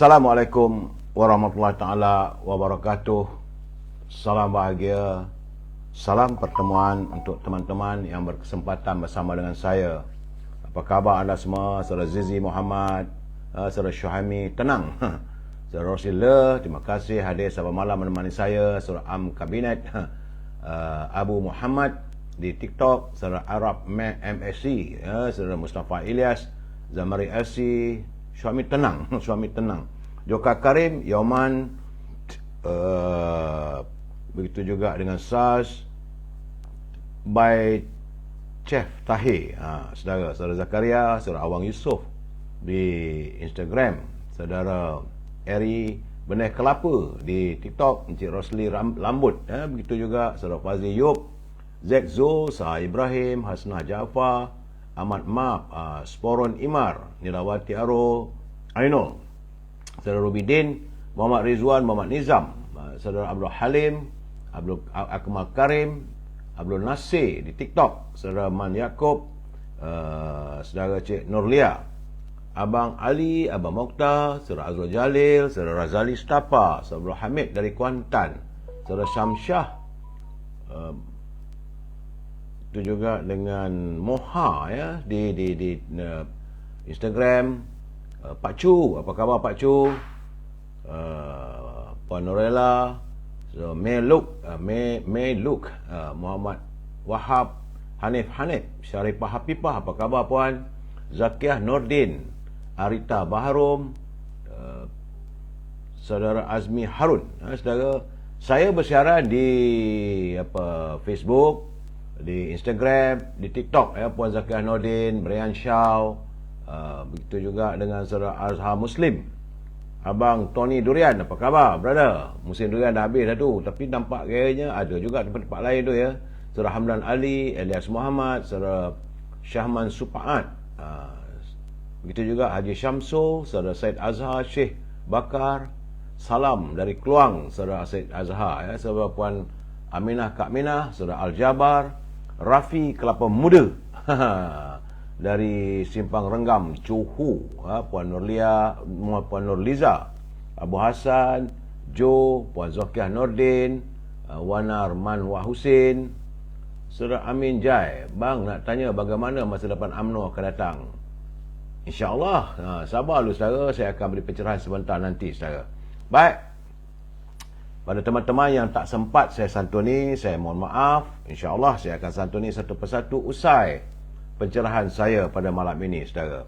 Assalamualaikum warahmatullahi taala wabarakatuh. Salam bahagia, salam pertemuan untuk teman-teman yang berkesempatan bersama dengan saya. Apa khabar anda semua? Saudara Zizi Muhammad, Saudara Syuhaimi, tenang. Saudara Rosillah, terima kasih hadir sahabat malam menemani saya. Saudara Am Kabinet, Abu Muhammad di TikTok, Saudara Arab MSC, Saudara Mustafa Ilyas, Zamari LC, Syuhaimi tenang, Syuhaimi tenang. Joka Karim, Yoman, begitu juga dengan Saz, by Chef Tahir, saudara Zakaria, saudara Awang Yusof di Instagram, saudara Eri Benih Kelapa di TikTok, Encik Rosli Lambut, begitu juga saudara Fazli Yub, Zek Zul, Sah Ibrahim, Hasnah Jaafar, Ahmad Map, Sporon Imar, Nilawati Aro, Ainul, saudara Rubidin, Muhammad Rizwan, Muhammad Nizam, saudara Abdul Halim, Abdul Akmal Karim, Abdul Nasir di TikTok, saudara Man Yaakob, saudara Cik Nurlia, Abang Ali, Abang Mokhtar, saudara Azrul Jalil, saudara Razali Stapa, saudara Hamid dari Kuantan, saudara Syamsyah, itu juga dengan Moha di Instagram. Pak Chu, apa khabar Pak Chu? Puan Norella, Meluk, Muhammad Wahab, Hanif, Syarifah Hafifah, apa khabar Puan? Zakiah Nordin, Arita Baharum, saudara Azmi Harun. Saudara, saya bersiaran di Facebook, di Instagram, di TikTok, Puan Zakiah Nordin, Brian Shaw, begitu juga dengan saudara Azhar Muslim, Abang Tony Durian, apa khabar brother? Musim durian dah habis dah tu, tapi nampak kayaknya ada juga tempat-tempat lain tu Saudara Hamdan Ali, Elias Muhammad, saudara Syahman Supaat, begitu juga Haji Syamsul, saudara Said Azhar, Syekh Bakar, salam dari Keluang, saudara Said Azhar, saudara Puan Aminah Kak Minah, saudara Al-Jabar, Rafi Kelapa Muda dari Simpang Renggam, Johor, Puan Nurlia, Puan Nurliza, Abu Hassan, Jo, Puan Zokiah Nordin, Wanar Manwah Husin, saudara Amin Jai. Bang, nak tanya bagaimana masa depan UMNO akan datang? InsyaAllah, sabar dulu saudara, saya akan beri pencerahan sebentar nanti saudara. Baik, pada teman-teman yang tak sempat saya santuni, saya mohon maaf. InsyaAllah saya akan santuni satu persatu usai pencerahan saya pada malam ini saudara.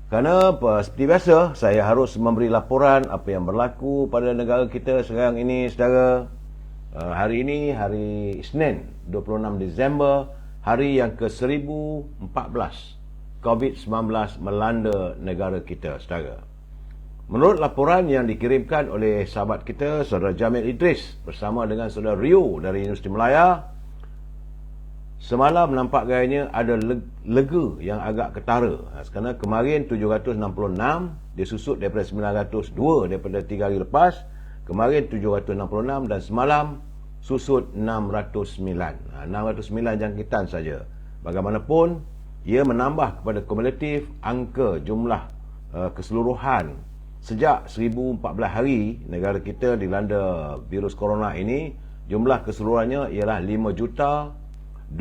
Kerana seperti biasa, saya harus memberi laporan apa yang berlaku pada negara kita sekarang ini saudara. Hari ini hari Isnin 26 Disember, hari yang ke-1014 COVID-19 melanda negara kita saudara. Menurut laporan yang dikirimkan oleh sahabat kita, saudara Jamil Idris bersama dengan saudara Rio dari Universiti Melaya, semalam nampak gayanya ada lega yang agak ketara. Kerana kemarin 766 disusut daripada 902 daripada 3 hari lepas. Kemarin 766 dan semalam susut 609. 609 jangkitan saja. Bagaimanapun, ia menambah kepada kumulatif angka jumlah keseluruhan sejak 1014 hari negara kita dilanda virus corona ini. Jumlah keseluruhannya ialah 5,23,519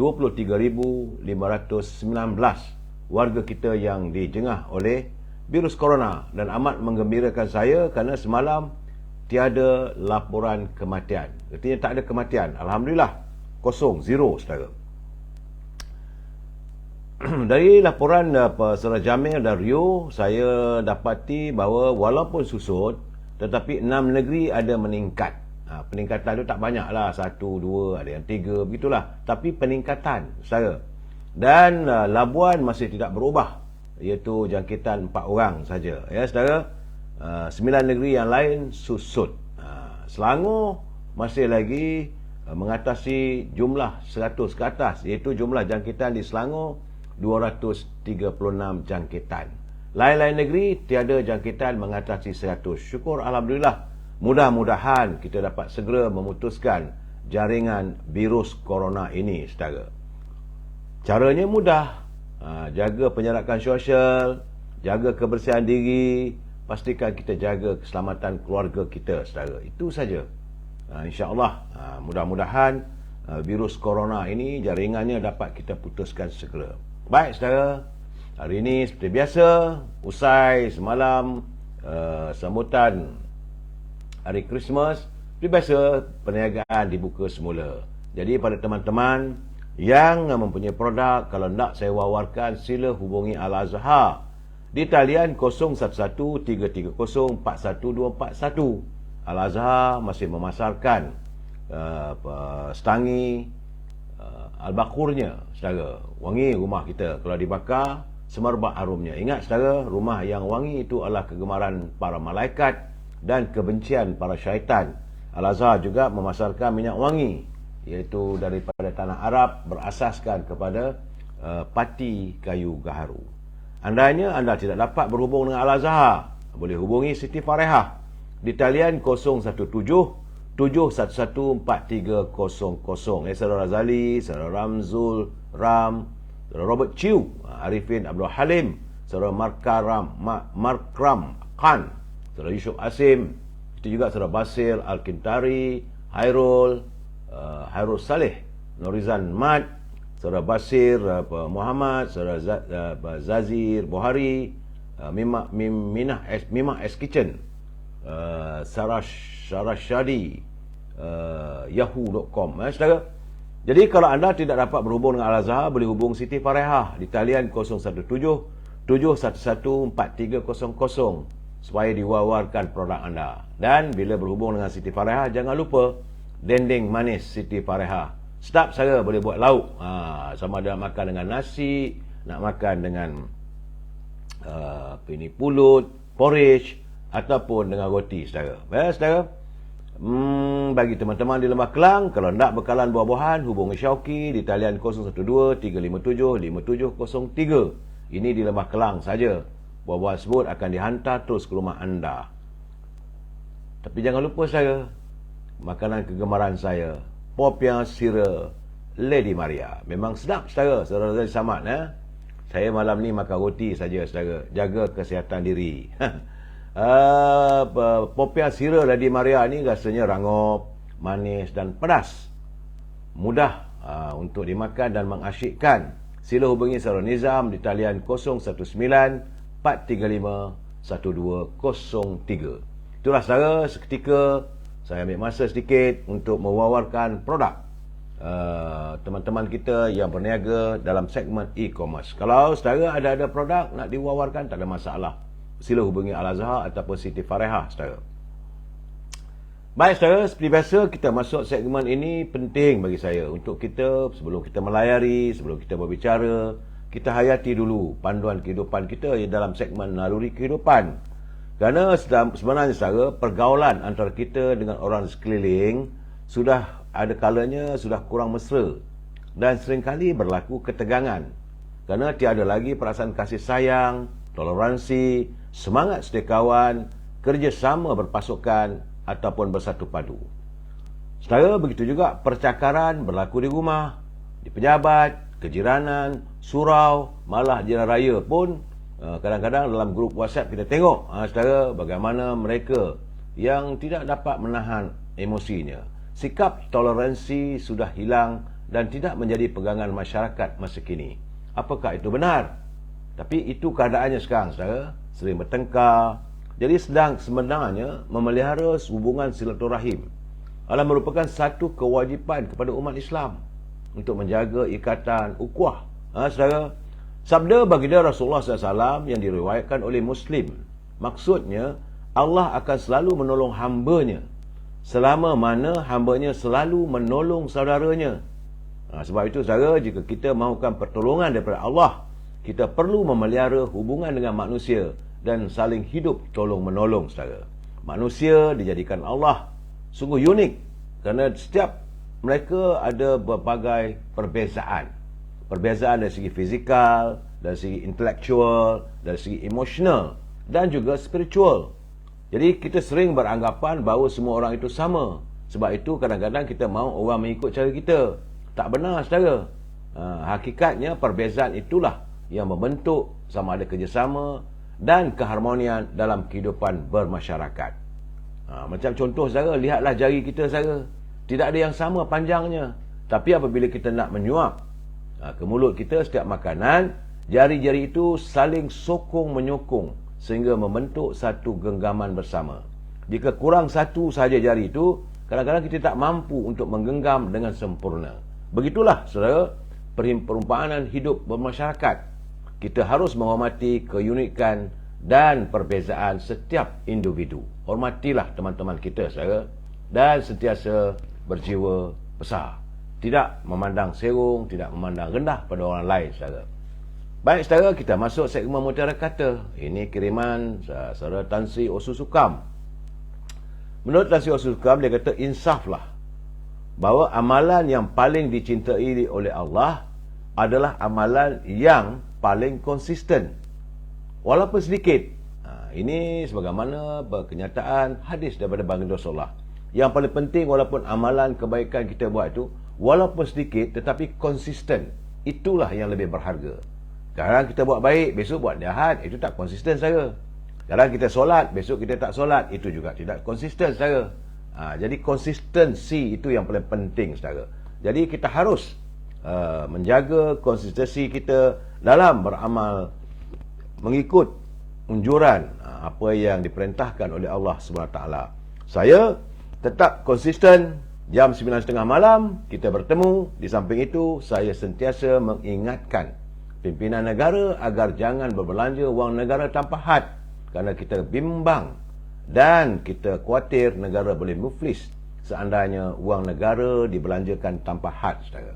warga kita yang dijengah oleh virus corona. Dan amat menggembirakan saya kerana semalam tiada laporan kematian. Artinya tak ada kematian. Alhamdulillah, kosong, zero saudara. Dari laporan saudara Jamil dan Rio, saya dapati bahawa walaupun susut, tetapi 6 negeri ada meningkat. Peningkatan itu tak banyak lah, 1, 2, ada yang 3, begitulah. Tapi peningkatan saudara. Dan Labuan masih tidak berubah, iaitu jangkitan 4 orang saja saudara. 9 negeri yang lain susut. Selangor masih lagi mengatasi jumlah 100 ke atas, iaitu jumlah jangkitan di Selangor 236 jangkitan. Lain-lain negeri tiada jangkitan mengatasi 100. Syukur Alhamdulillah. Mudah-mudahan kita dapat segera memutuskan jaringan virus corona ini saudara. Caranya mudah. Jaga penjarakan sosial, jaga kebersihan diri, pastikan kita jaga keselamatan keluarga kita, saudara. Itu saja. InsyaAllah, mudah-mudahan virus corona ini jaringannya dapat kita putuskan segera. Baik, saudara. Hari ini seperti biasa, usai semalam sambutan hari Christmas, seperti biasa perniagaan dibuka semula. Jadi pada teman-teman yang mempunyai produk, kalau nak saya wawarkan, sila hubungi Al-Azhar di talian 011-330-41241. Al-Azhar masih memasarkan setangi al-bakurnya, saudara. Wangi rumah kita, kalau dibakar semerbak harumnya. Ingat, saudara, rumah yang wangi itu adalah kegemaran para malaikat dan kebencian para syaitan. Al-Azhar juga memasarkan minyak wangi, iaitu daripada tanah Arab, berasaskan kepada pati kayu gaharu. Andainya anda tidak dapat berhubung dengan Al-Azhar, boleh hubungi Siti Farehah di talian 017-711-4300. Saudara Razali, Saudara Ramzul Ram, Saudara Robert Chiu, Arifin Abdul Halim, Saudara Markram Khan, Saudara Yusuf Asim, itu juga Saudara Basir Al-Kintari, Hairul Saleh, Norizan Mat, Saudara Basir Muhammad, Saudara Zazir Bohari, Mimah S Kitchen, Sarah Shadi, yahoo.com. Saudara, jadi kalau anda tidak dapat berhubung dengan Al-Azhar, boleh hubung Siti Farehah di talian 017-711-4300 supaya diwawarkan produk anda. Dan bila berhubung dengan Siti Farehah, jangan lupa dendeng manis Siti Farehah. Sedap, saya boleh buat lauk. Sama ada makan dengan nasi, nak makan dengan pulut, porridge, ataupun dengan roti, saudara. Saudara, bagi teman-teman di Lembah Kelang, kalau nak bekalan buah-buahan, hubungi Syauqi di talian 012-357-5703. Ini di Lembah Kelang saja. Buah-buahan tersebut akan dihantar terus ke rumah anda. Tapi jangan lupa, saya makanan kegemaran saya, popiah sira Lady Maria. Memang sedap, saudara. Saudara Zali Samad, saya malam ni makan roti saja, saudara. Jaga kesihatan diri. Popiah sira Lady Maria ni rasanya rangup, manis dan pedas. Mudah untuk dimakan dan mengasyikkan. Sila hubungi Saudara Nizam di talian 019-435-1203. Itulah, saudara, seketika saya ambil masa sedikit untuk mewawarkan produk teman-teman kita yang berniaga dalam segmen e-commerce. Kalau saudara ada produk nak diwawarkan, tak ada masalah. Sila hubungi Al-Azhar ataupun Siti Farehah, saudara. Baik, saudara, seperti biasa kita masuk segmen ini penting bagi saya untuk kita, sebelum kita melayari, sebelum kita berbicara, kita hayati dulu panduan kehidupan kita dalam segmen naluri kehidupan. Kerana sebenarnya, saudara, pergaulan antara kita dengan orang sekeliling sudah ada kalanya sudah kurang mesra dan seringkali berlaku ketegangan. Kerana tiada lagi perasaan kasih sayang, toleransi, semangat setiakawan, kerjasama berpasukan ataupun bersatu padu. Saudara, begitu juga percakaran berlaku di rumah, di pejabat, kejiranan, surau, malah jiran raya pun. Kadang-kadang dalam grup WhatsApp kita tengok, saudara, bagaimana mereka yang tidak dapat menahan emosinya. Sikap toleransi sudah hilang dan tidak menjadi pegangan masyarakat masa kini. Apakah itu benar? Tapi itu keadaannya sekarang, saudara. Sering bertengkar. Jadi sebenarnya memelihara hubungan silaturahim adalah merupakan satu kewajipan kepada umat Islam untuk menjaga ikatan ukhuwah. Saudara, sabda baginda Rasulullah SAW yang diriwayatkan oleh Muslim, maksudnya Allah akan selalu menolong hambanya selama mana hambanya selalu menolong saudaranya. Sebab itu, saudara, jika kita mahukan pertolongan daripada Allah, kita perlu memelihara hubungan dengan manusia dan saling hidup tolong-menolong, saudara. Manusia dijadikan Allah sungguh unik kerana setiap mereka ada berbagai perbezaan. Perbezaan dari segi fizikal, dari segi intelektual, dari segi emosional dan juga spiritual. Jadi kita sering beranggapan bahawa semua orang itu sama. Sebab itu kadang-kadang kita mahu orang mengikut cara kita. Tak benar, saudara. Hakikatnya perbezaan itulah yang membentuk sama ada kerjasama dan keharmonian dalam kehidupan bermasyarakat. Macam contoh saudara, lihatlah jari kita saudara. Tidak ada yang sama panjangnya. Tapi apabila kita nak menyuap ke mulut kita setiap makanan, jari-jari itu saling sokong menyokong sehingga membentuk satu genggaman bersama. Jika kurang satu sahaja jari itu, kadang-kadang kita tak mampu untuk menggenggam dengan sempurna. Begitulah saudara, perumpamaan hidup bermasyarakat. Kita harus menghormati keunikan dan perbezaan setiap individu. Hormatilah teman-teman kita saudara, dan sentiasa berjiwa besar. Tidak memandang serong, tidak memandang rendah pada orang lain saudara. Baik saudara, kita masuk segmen Mutiara Kata. Ini kiriman saudara Tan Sri Osusukam. Menurut Tan Sri Osusukam, dia kata insaflah bahawa amalan yang paling dicintai oleh Allah adalah amalan yang paling konsisten, walaupun sedikit. Ini sebagaimana kenyataan hadis daripada baginda Rasulullah. Yang paling penting, walaupun amalan kebaikan kita buat itu walaupun sedikit tetapi konsisten, itulah yang lebih berharga. Sekarang kita buat baik, besok buat jahat, itu tak konsisten saudara. Sekarang kita solat, besok kita tak solat, itu juga tidak konsisten saudara. Jadi konsistensi itu yang paling penting saudara. Jadi kita harus menjaga konsistensi kita dalam beramal mengikut unjuran apa yang diperintahkan oleh Allah SWT. Saya tetap konsisten. Jam 9.30 malam kita bertemu. Di samping itu, saya sentiasa mengingatkan pimpinan negara agar jangan berbelanja wang negara tanpa had, kerana kita bimbang dan kita khawatir negara boleh muflis seandainya wang negara dibelanjakan tanpa had saudara.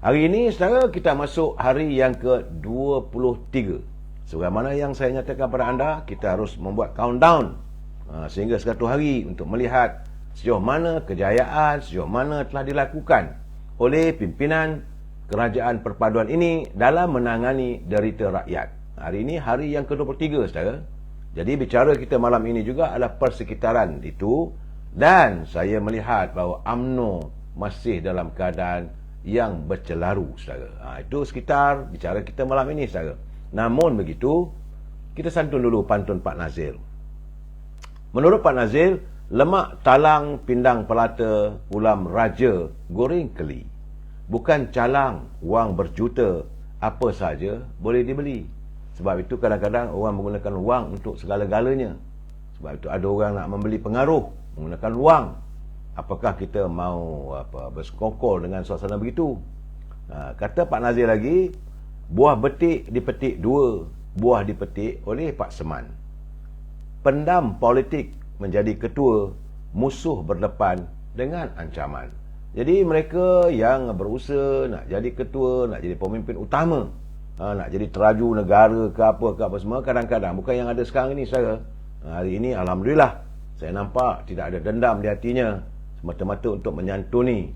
Hari ini saudara, kita masuk hari yang ke-23. Sebagaimana yang saya nyatakan pada anda, kita harus membuat countdown sehingga 100 hari untuk melihat sejauh mana kejayaan, sejauh mana telah dilakukan oleh pimpinan kerajaan perpaduan ini dalam menangani derita rakyat. Hari ini hari yang ke-23 saudara. Jadi bicara kita malam ini juga adalah persekitaran itu, dan saya melihat bahawa UMNO masih dalam keadaan yang bercelaru saudara. Itu sekitar bicara kita malam ini saudara. Namun begitu, kita santun dulu pantun Pak Nazir. Menurut Pak Nazir, lemak talang pindang pelata, ulam raja goreng keli. Bukan calang wang berjuta, apa saja boleh dibeli. Sebab itu kadang-kadang orang menggunakan wang untuk segala-galanya. Sebab itu ada orang nak membeli pengaruh menggunakan wang. Apakah kita mau bersekongkol dengan suasana begitu? Kata Pak Nazir lagi, buah betik dipetik dua, buah dipetik oleh Pak Seman. Pendam politik menjadi ketua, musuh berdepan dengan ancaman. Jadi mereka yang berusaha nak jadi ketua, nak jadi pemimpin utama, nak jadi teraju negara ke apa semua, kadang-kadang bukan yang ada sekarang ini saudara. Hari ini alhamdulillah saya nampak tidak ada dendam di hatinya, semata-mata untuk menyantuni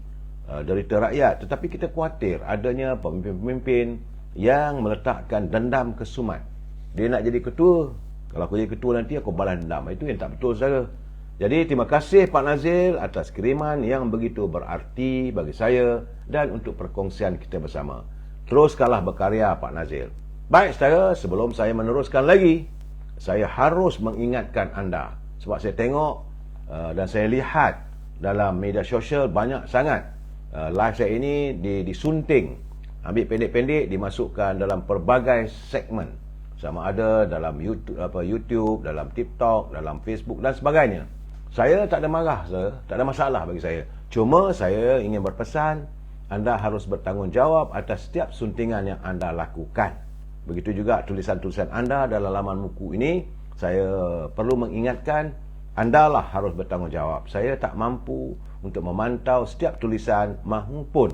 derita rakyat. Tetapi kita khawatir adanya pemimpin-pemimpin yang meletakkan dendam kesumat. Dia nak jadi ketua, kalau aku jadi ketua nanti aku balas dendam. Itu yang tak betul saudara. Jadi terima kasih Pak Nazir atas kiriman yang begitu berarti bagi saya dan untuk perkongsian kita bersama. Teruskanlah berkarya Pak Nazir. Baik saudara, sebelum saya meneruskan lagi, saya harus mengingatkan anda. Sebab saya tengok dan saya lihat dalam media sosial banyak sangat live saya ini disunting, ambil pendek-pendek, dimasukkan dalam pelbagai segmen. Sama ada dalam YouTube, dalam TikTok, dalam Facebook dan sebagainya. Saya tak ada marah, tak ada masalah bagi saya. Cuma saya ingin berpesan, anda harus bertanggungjawab atas setiap suntingan yang anda lakukan. Begitu juga tulisan-tulisan anda dalam laman buku ini. Saya perlu mengingatkan, anda lah harus bertanggungjawab. Saya tak mampu untuk memantau setiap tulisan maupun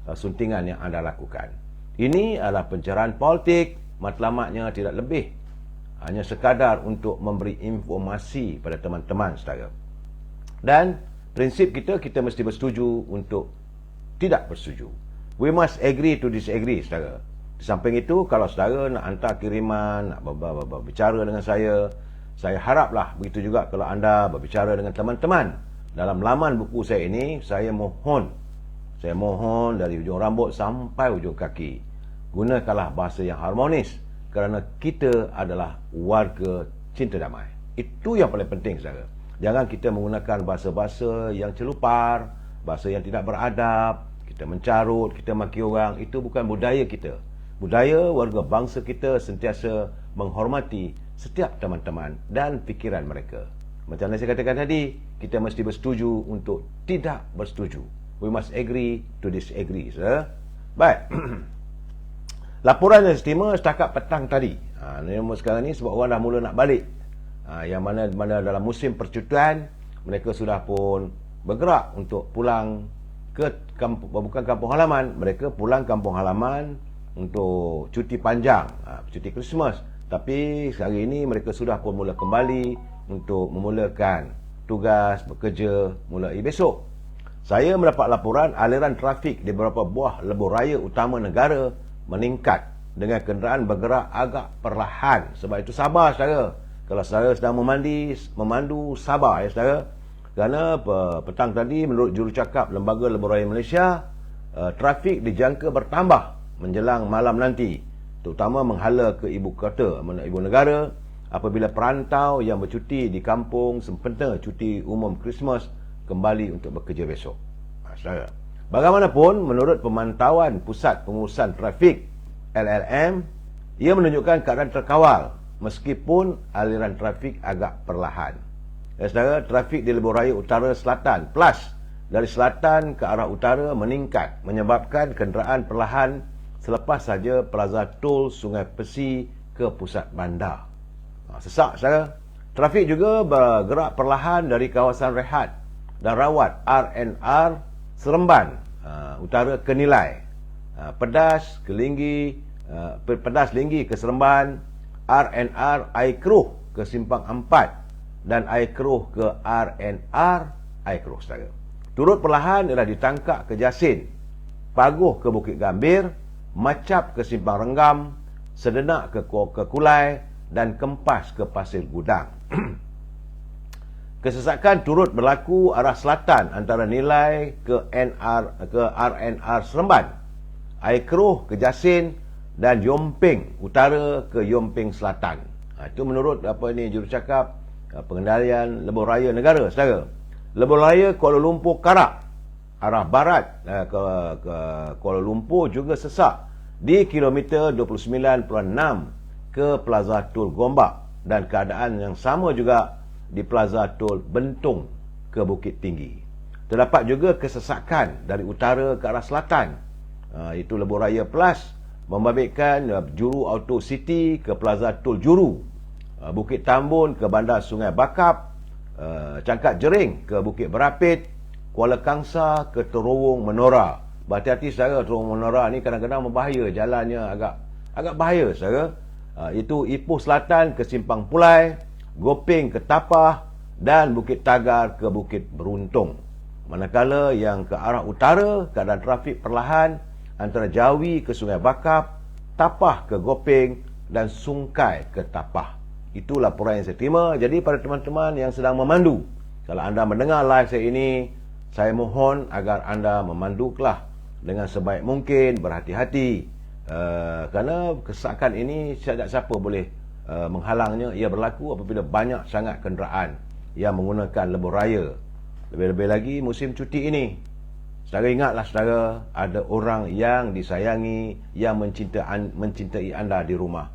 suntingan yang anda lakukan. Ini adalah pencerahan politik. Matlamatnya tidak lebih, hanya sekadar untuk memberi informasi pada teman-teman saudara. Dan prinsip kita mesti bersetuju untuk tidak bersetuju. We must agree to disagree saudara. Di samping itu, kalau saudara nak hantar kiriman, nak berbicara dengan saya haraplah begitu juga kalau anda berbicara dengan teman-teman. Dalam laman buku saya ini, saya mohon dari ujung rambut sampai ujung kaki, gunakanlah bahasa yang harmonis, kerana kita adalah warga cinta damai. Itu yang paling penting, saudara. Jangan kita menggunakan bahasa-bahasa yang celupar, bahasa yang tidak beradab, kita mencarut, kita maki orang. Itu bukan budaya kita. Budaya warga bangsa kita sentiasa menghormati setiap teman-teman dan fikiran mereka. Macam mana saya katakan tadi, kita mesti bersetuju untuk tidak bersetuju. We must agree to disagree. Baik. Laporan yang istimewa setakat petang tadi. Sekarang ni sebab orang dah mula nak balik. Yang mana dalam musim percutian, mereka sudah pun bergerak untuk pulang ke bukan kampung halaman. Mereka pulang kampung halaman untuk cuti panjang, cuti Christmas. Tapi hari ini mereka sudah pun mula kembali untuk memulakan tugas bekerja mulai besok. Saya mendapat laporan aliran trafik di beberapa buah lebuh raya utama negara meningkat dengan kenderaan bergerak agak perlahan. Sebab itu sabar, saudara. Kalau saudara sedang memandu, sabar ya, saudara. Kerana petang tadi, menurut jurucakap Lembaga Lebuh Raya Malaysia, trafik dijangka bertambah menjelang malam nanti, terutama menghala ke ibu kota, ibu negara, apabila perantau yang bercuti di kampung sempena cuti umum Christmas kembali untuk bekerja besok. Saudara, bagaimanapun, menurut pemantauan Pusat Pengurusan Trafik LLM, ia menunjukkan keadaan terkawal meskipun aliran trafik agak perlahan. Saudara, trafik di lebuh raya utara selatan plus dari selatan ke arah utara meningkat, menyebabkan kenderaan perlahan selepas saja Plaza Tol Sungai Pesi ke pusat bandar. Sesak, saudara. Trafik juga bergerak perlahan dari kawasan rehat dan rawat RNR Seremban utara ke Nilai, Pedas Linggi ke Seremban, RNR Air Keruh ke Simpang 4 dan Air Keruh ke RNR Air Keruh, saudara. Turut perlahan ialah ditangkap ke Jasin, Paguh ke Bukit Gambir, Macap ke Simpang Renggam, Sedenak ke Kulai dan Kempas ke Pasir Gudang. Kesesakan turut berlaku arah selatan antara Nilai ke RNR Seremban, Air Keruh ke Jasin dan Yomping utara ke Yomping Selatan. Itu menurut jurucakap Pengendalian Lebuh Raya Negara, saudara. Lebuh Raya Kuala Lumpur Karak arah barat ke Kuala Lumpur juga sesak di kilometer 29.6 ke Plaza Tol Gombak, dan keadaan yang sama juga di Plaza Tol Bentung ke Bukit Tinggi. Terdapat juga kesesakan dari utara ke arah selatan, itu Lebuh Raya Plus membabitkan Juru Auto City ke Plaza Tol Juru, Bukit Tambun ke Bandar Sungai Bakap, Cangkat Jering ke Bukit Berapit, Kuala Kangsar ke Terowong Menora. Berhati-hati, saudara, Terowong Menora ni kadang-kadang membahaya, jalannya agak bahaya, saudara. Itu Ipoh Selatan ke Simpang Pulai, Gopeng ke Tapah dan Bukit Tagar ke Bukit Beruntung. Manakala yang ke arah utara, keadaan trafik perlahan antara Jawi ke Sungai Bakap, Tapah ke Gopeng dan Sungkai ke Tapah. Itu laporan yang saya terima. Jadi pada teman-teman yang sedang memandu, kalau anda mendengar live saya ini, saya mohon agar anda memandulah dengan sebaik mungkin, berhati-hati. Kerana kesesakan ini tidak siapa boleh menghalangnya. Ia berlaku apabila banyak sangat kenderaan yang menggunakan lebuh raya. Lebih-lebih lagi musim cuti ini. Saudara, ingatlah, saudara, ada orang yang disayangi, yang mencintai anda di rumah.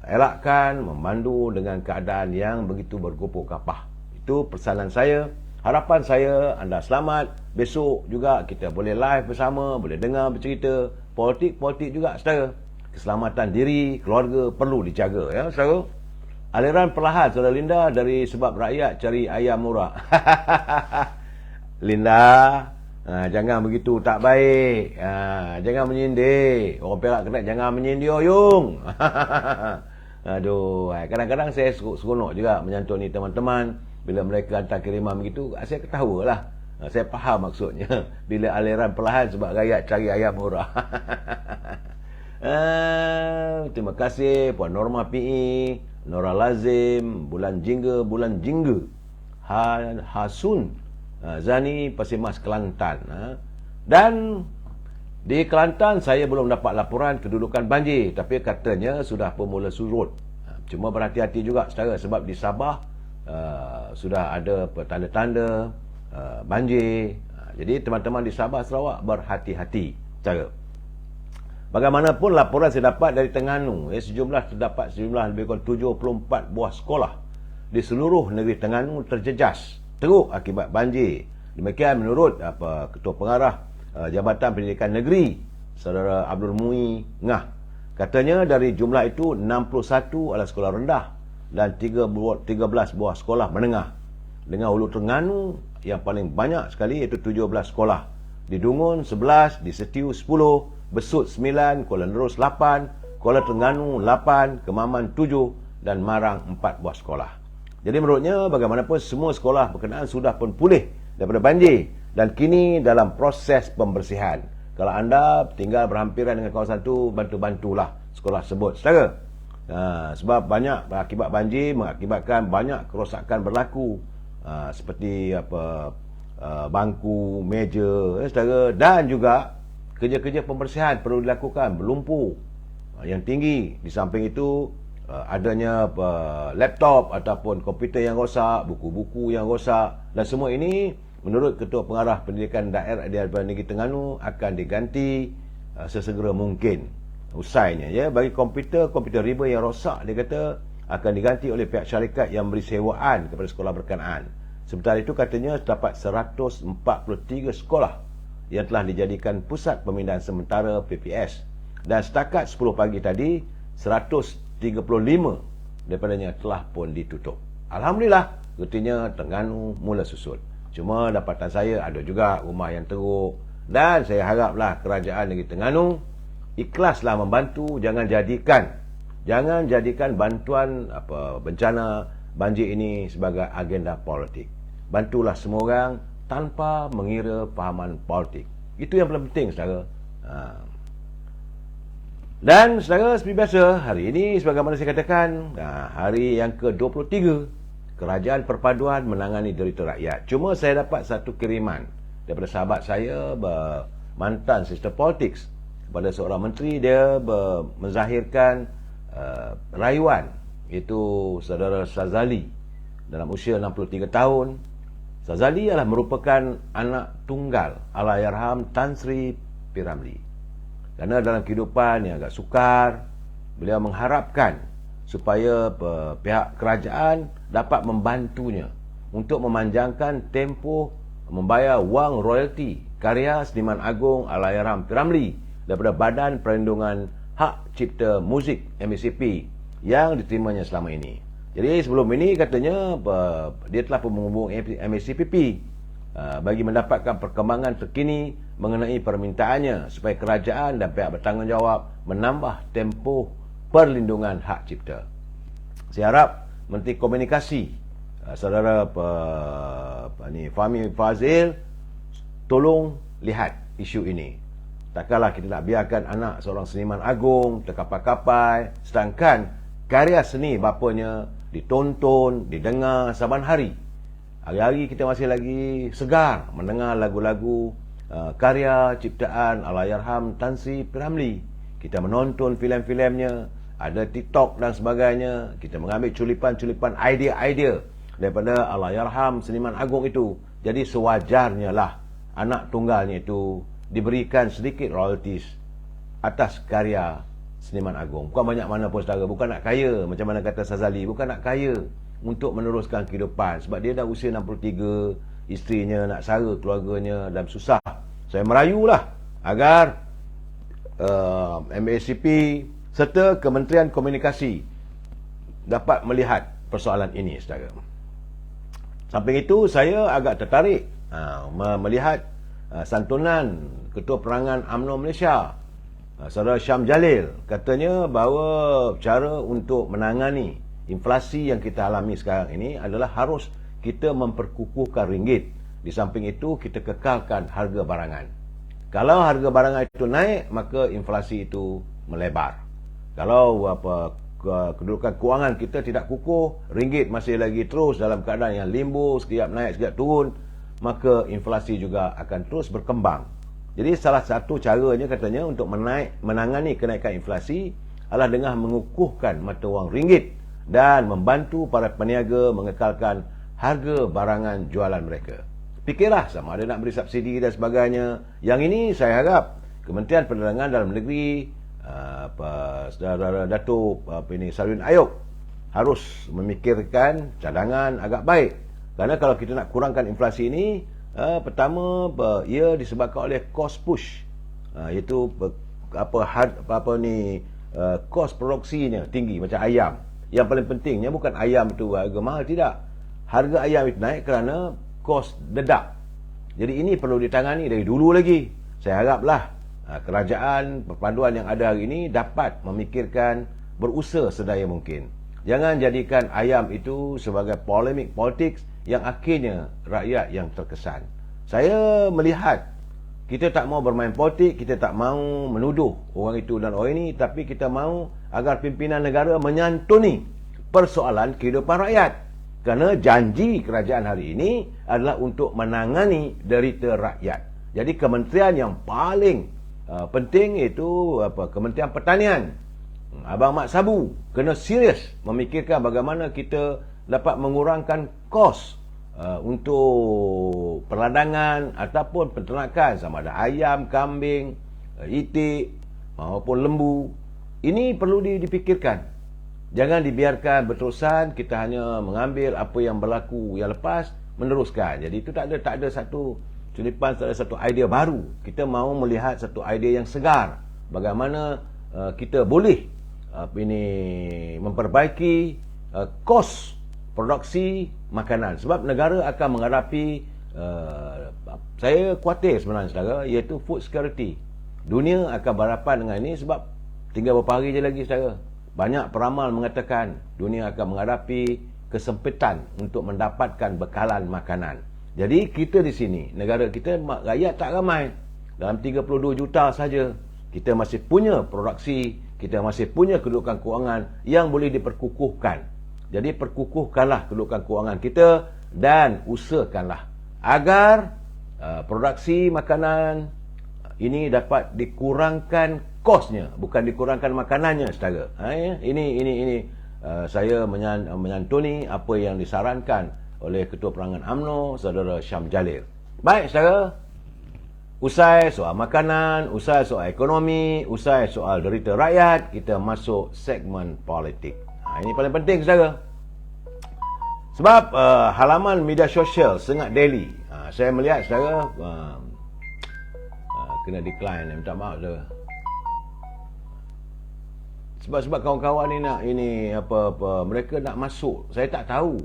Elakkan memandu dengan keadaan yang begitu bergopok kapah. Itu pesanan saya. Harapan saya anda selamat. Besok juga kita boleh live bersama, boleh dengar bercerita. Politik juga, saudara. Keselamatan diri, keluarga perlu dijaga, ya, saudara. Aliran perlahan, saudara Linda, dari sebab rakyat cari ayam murah. Linda, jangan begitu, tak baik. Jangan menyindir. Orang Perak kena jangan menyindir, Yung. Aduh, kadang-kadang saya seronok juga menyantuni teman-teman bila mereka hantar kiriman begitu. Saya ketawa lah. Saya faham maksudnya. Bila aliran perlahan sebab rakyat cari ayam murah. Terima kasih Puan Norma PE, Nora Lazim, Bulan Jingga, Hasun, Zani Pasir Mas Kelantan. Dan Di Kelantan saya belum dapat laporan kedudukan banjir, tapi katanya sudah pun mula surut. Cuma berhati-hati juga saudara, sebab di Sabah sudah ada tanda-tanda banjir. Jadi teman-teman di Sabah Sarawak berhati-hati saudara. Bagaimanapun laporan saya dapat dari Terengganu, terdapat sejumlah lebih kurang 74 buah sekolah di seluruh negeri Terengganu terjejas teruk akibat banjir. Demikian menurut Ketua Pengarah Jabatan Pendidikan Negeri, Saudara Abdul Mu'i Ngah. Katanya dari jumlah itu 61 adalah sekolah rendah dan 13 buah sekolah menengah. Dengan Hulu Terengganu yang paling banyak sekali iaitu 17 sekolah. Di Dungun 11, di Setiu 10, Besut 9, Kuala Nerus 8, Kuala Terengganu 8, Kemaman 7 dan Marang 4 buah sekolah. Jadi menurutnya bagaimanapun semua sekolah berkenaan sudah pun pulih daripada banjir dan kini dalam proses pembersihan. Kalau anda tinggal berhampiran dengan kawasan itu, bantu-bantulah sekolah sebut saudara. Sebab banyak akibat banjir mengakibatkan banyak kerosakan berlaku, seperti bangku, meja saudara, dan juga kerja-kerja pembersihan perlu dilakukan, berlumpur yang tinggi. Di samping itu adanya laptop ataupun komputer yang rosak, buku-buku yang rosak, dan semua ini menurut Ketua Pengarah Pendidikan Daerah di Negeri Terengganu akan diganti sesegera mungkin usainya. Ya, bagi komputer riba yang rosak, dia kata akan diganti oleh pihak syarikat yang beri sewaan kepada sekolah berkenaan. Sementara itu katanya terdapat 143 sekolah yang telah dijadikan pusat pemindahan sementara PPS, dan setakat 10 pagi tadi 135 daripadanya telah pun ditutup. Alhamdulillah, artinya Terengganu mula susut. Cuma dapatan saya ada juga rumah yang teruk, dan saya haraplah kerajaan negeri Terengganu ikhlaslah membantu. Jangan jadikan bantuan bencana banjir ini sebagai agenda politik. Bantulah semua orang tanpa mengira fahaman politik. Itu yang paling penting saudara. Dan saudara, seperti biasa, hari ini sebagaimana saya katakan, hari yang ke-23 Kerajaan Perpaduan menangani derita rakyat. Cuma saya dapat satu kiriman daripada sahabat saya, mantan Sistem Politics, kepada seorang menteri. Dia menzahirkan rayuan, itu saudara Sazali dalam usia 63 tahun. Sazali adalah merupakan anak tunggal Allahyarham Tan Sri P. Ramlee. Kerana dalam kehidupan yang agak sukar, beliau mengharapkan supaya pihak kerajaan dapat membantunya untuk memanjangkan tempoh membayar wang royalti karya seniman agung Allahyarham P. Ramlee daripada Badan Perlindungan Hak Cipta Muzik MACP yang diterimanya selama ini. Jadi sebelum ini katanya dia telah menghubungi MACPP bagi mendapatkan perkembangan terkini mengenai permintaannya supaya kerajaan dan pihak bertanggungjawab menambah tempoh perlindungan hak cipta. Saya harap Menteri Komunikasi saudara Fahmi Fadzil tolong lihat isu ini. Takkanlah kita nak biarkan anak seorang seniman agung terkapai-kapai, sedangkan karya seni bapanya ditonton, didengar saban hari. Hari-hari kita masih lagi segar mendengar lagu-lagu karya ciptaan Allahyarham Tan Sri P. Ramlee. Kita menonton filem-filemnya, ada TikTok dan sebagainya. Kita mengambil culipan-culipan idea-idea daripada Allahyarham seniman agung itu. Jadi sewajarnya lah anak tunggalnya itu diberikan sedikit royalties atas karya seniman agung. Bukan banyak mana pun saudara, bukan nak kaya macam mana kata Sazali, bukan nak kaya untuk meneruskan kehidupan, sebab dia dah usia 63, isterinya nak sara keluarganya dan susah. Saya merayulah agar MACP serta Kementerian Komunikasi dapat melihat persoalan ini saudara. Samping itu saya agak tertarik melihat santunan Ketua Perangan UMNO Malaysia, Saudara Syam Jalil, katanya bahawa cara untuk menangani inflasi yang kita alami sekarang ini adalah harus kita memperkukuhkan ringgit. Di samping itu kita kekalkan harga barangan. Kalau harga barangan itu naik, maka inflasi itu melebar. Kalau kedudukan kewangan kita tidak kukuh, ringgit masih lagi terus dalam keadaan yang limbo, sekejap naik sekejap turun, maka inflasi juga akan terus berkembang. Jadi salah satu caranya katanya untuk menangani kenaikan inflasi adalah dengan mengukuhkan mata wang ringgit dan membantu para peniaga mengekalkan harga barangan jualan mereka. Fikirlah sama ada nak beri subsidi dan sebagainya. Yang ini saya harap Kementerian Perdagangan Dalam Negeri, Saudara Datuk Sarwin Ayub harus memikirkan cadangan agak baik. Kerana kalau kita nak kurangkan inflasi ini, pertama ia disebabkan oleh cost push, iaitu kos produksinya tinggi macam ayam. Yang paling pentingnya bukan ayam itu harga mahal, tidak. Harga ayam itu naik kerana kos dedak. Jadi ini perlu ditangani dari dulu lagi. Saya haraplah kerajaan perpaduan yang ada hari ini dapat memikirkan, berusaha sedaya mungkin. Jangan jadikan ayam itu sebagai polemik politik yang akhirnya rakyat yang terkesan. Saya melihat kita tak mau bermain politik, kita tak mau menuduh orang itu dan orang ini, tapi kita mau agar pimpinan negara menyantuni persoalan kehidupan rakyat. Kerana janji kerajaan hari ini adalah untuk menangani derita rakyat. Jadi kementerian yang paling penting itu Kementerian Pertanian. Abang Mat Sabu kena serius memikirkan bagaimana kita dapat mengurangkan kos untuk perladangan ataupun peternakan, sama ada ayam, kambing, itik maupun lembu. Ini perlu dipikirkan. Jangan dibiarkan berterusan, kita hanya mengambil apa yang berlaku yang lepas, meneruskan. Jadi itu tak ada satu cunipan, tak ada satu idea baru. Kita mahu melihat satu idea yang segar. Bagaimana kita boleh memperbaiki kos produksi makanan. Sebab negara akan menghadapi, saya khawatir sebenarnya saudara, iaitu food security. Dunia akan berhadapan dengan ini sebab tinggal beberapa hari je lagi saudara. Banyak peramal mengatakan dunia akan menghadapi kesempitan untuk mendapatkan bekalan makanan. Jadi kita di sini, negara kita, rakyat tak ramai. Dalam 32 juta saja, kita masih punya produksi, kita masih punya kedudukan kewangan yang boleh diperkukuhkan. Jadi perkukuhkanlah kedudukan kewangan kita dan usahakanlah agar produksi makanan ini dapat dikurangkan kosnya, bukan dikurangkan makanannya saudara. Ini saya menyantuni apa yang disarankan oleh Ketua Perangan UMNO Saudara Syam Jalil. Baik saudara, usai soal makanan, usai soal ekonomi, usai soal derita rakyat, kita masuk segmen politik. Ini paling penting saudara. Sebab halaman media sosial Sengat Daily, saya melihat saudara kena decline, minta maaf saudara. Sebab kawan-kawan ni mereka nak masuk, saya tak tahu.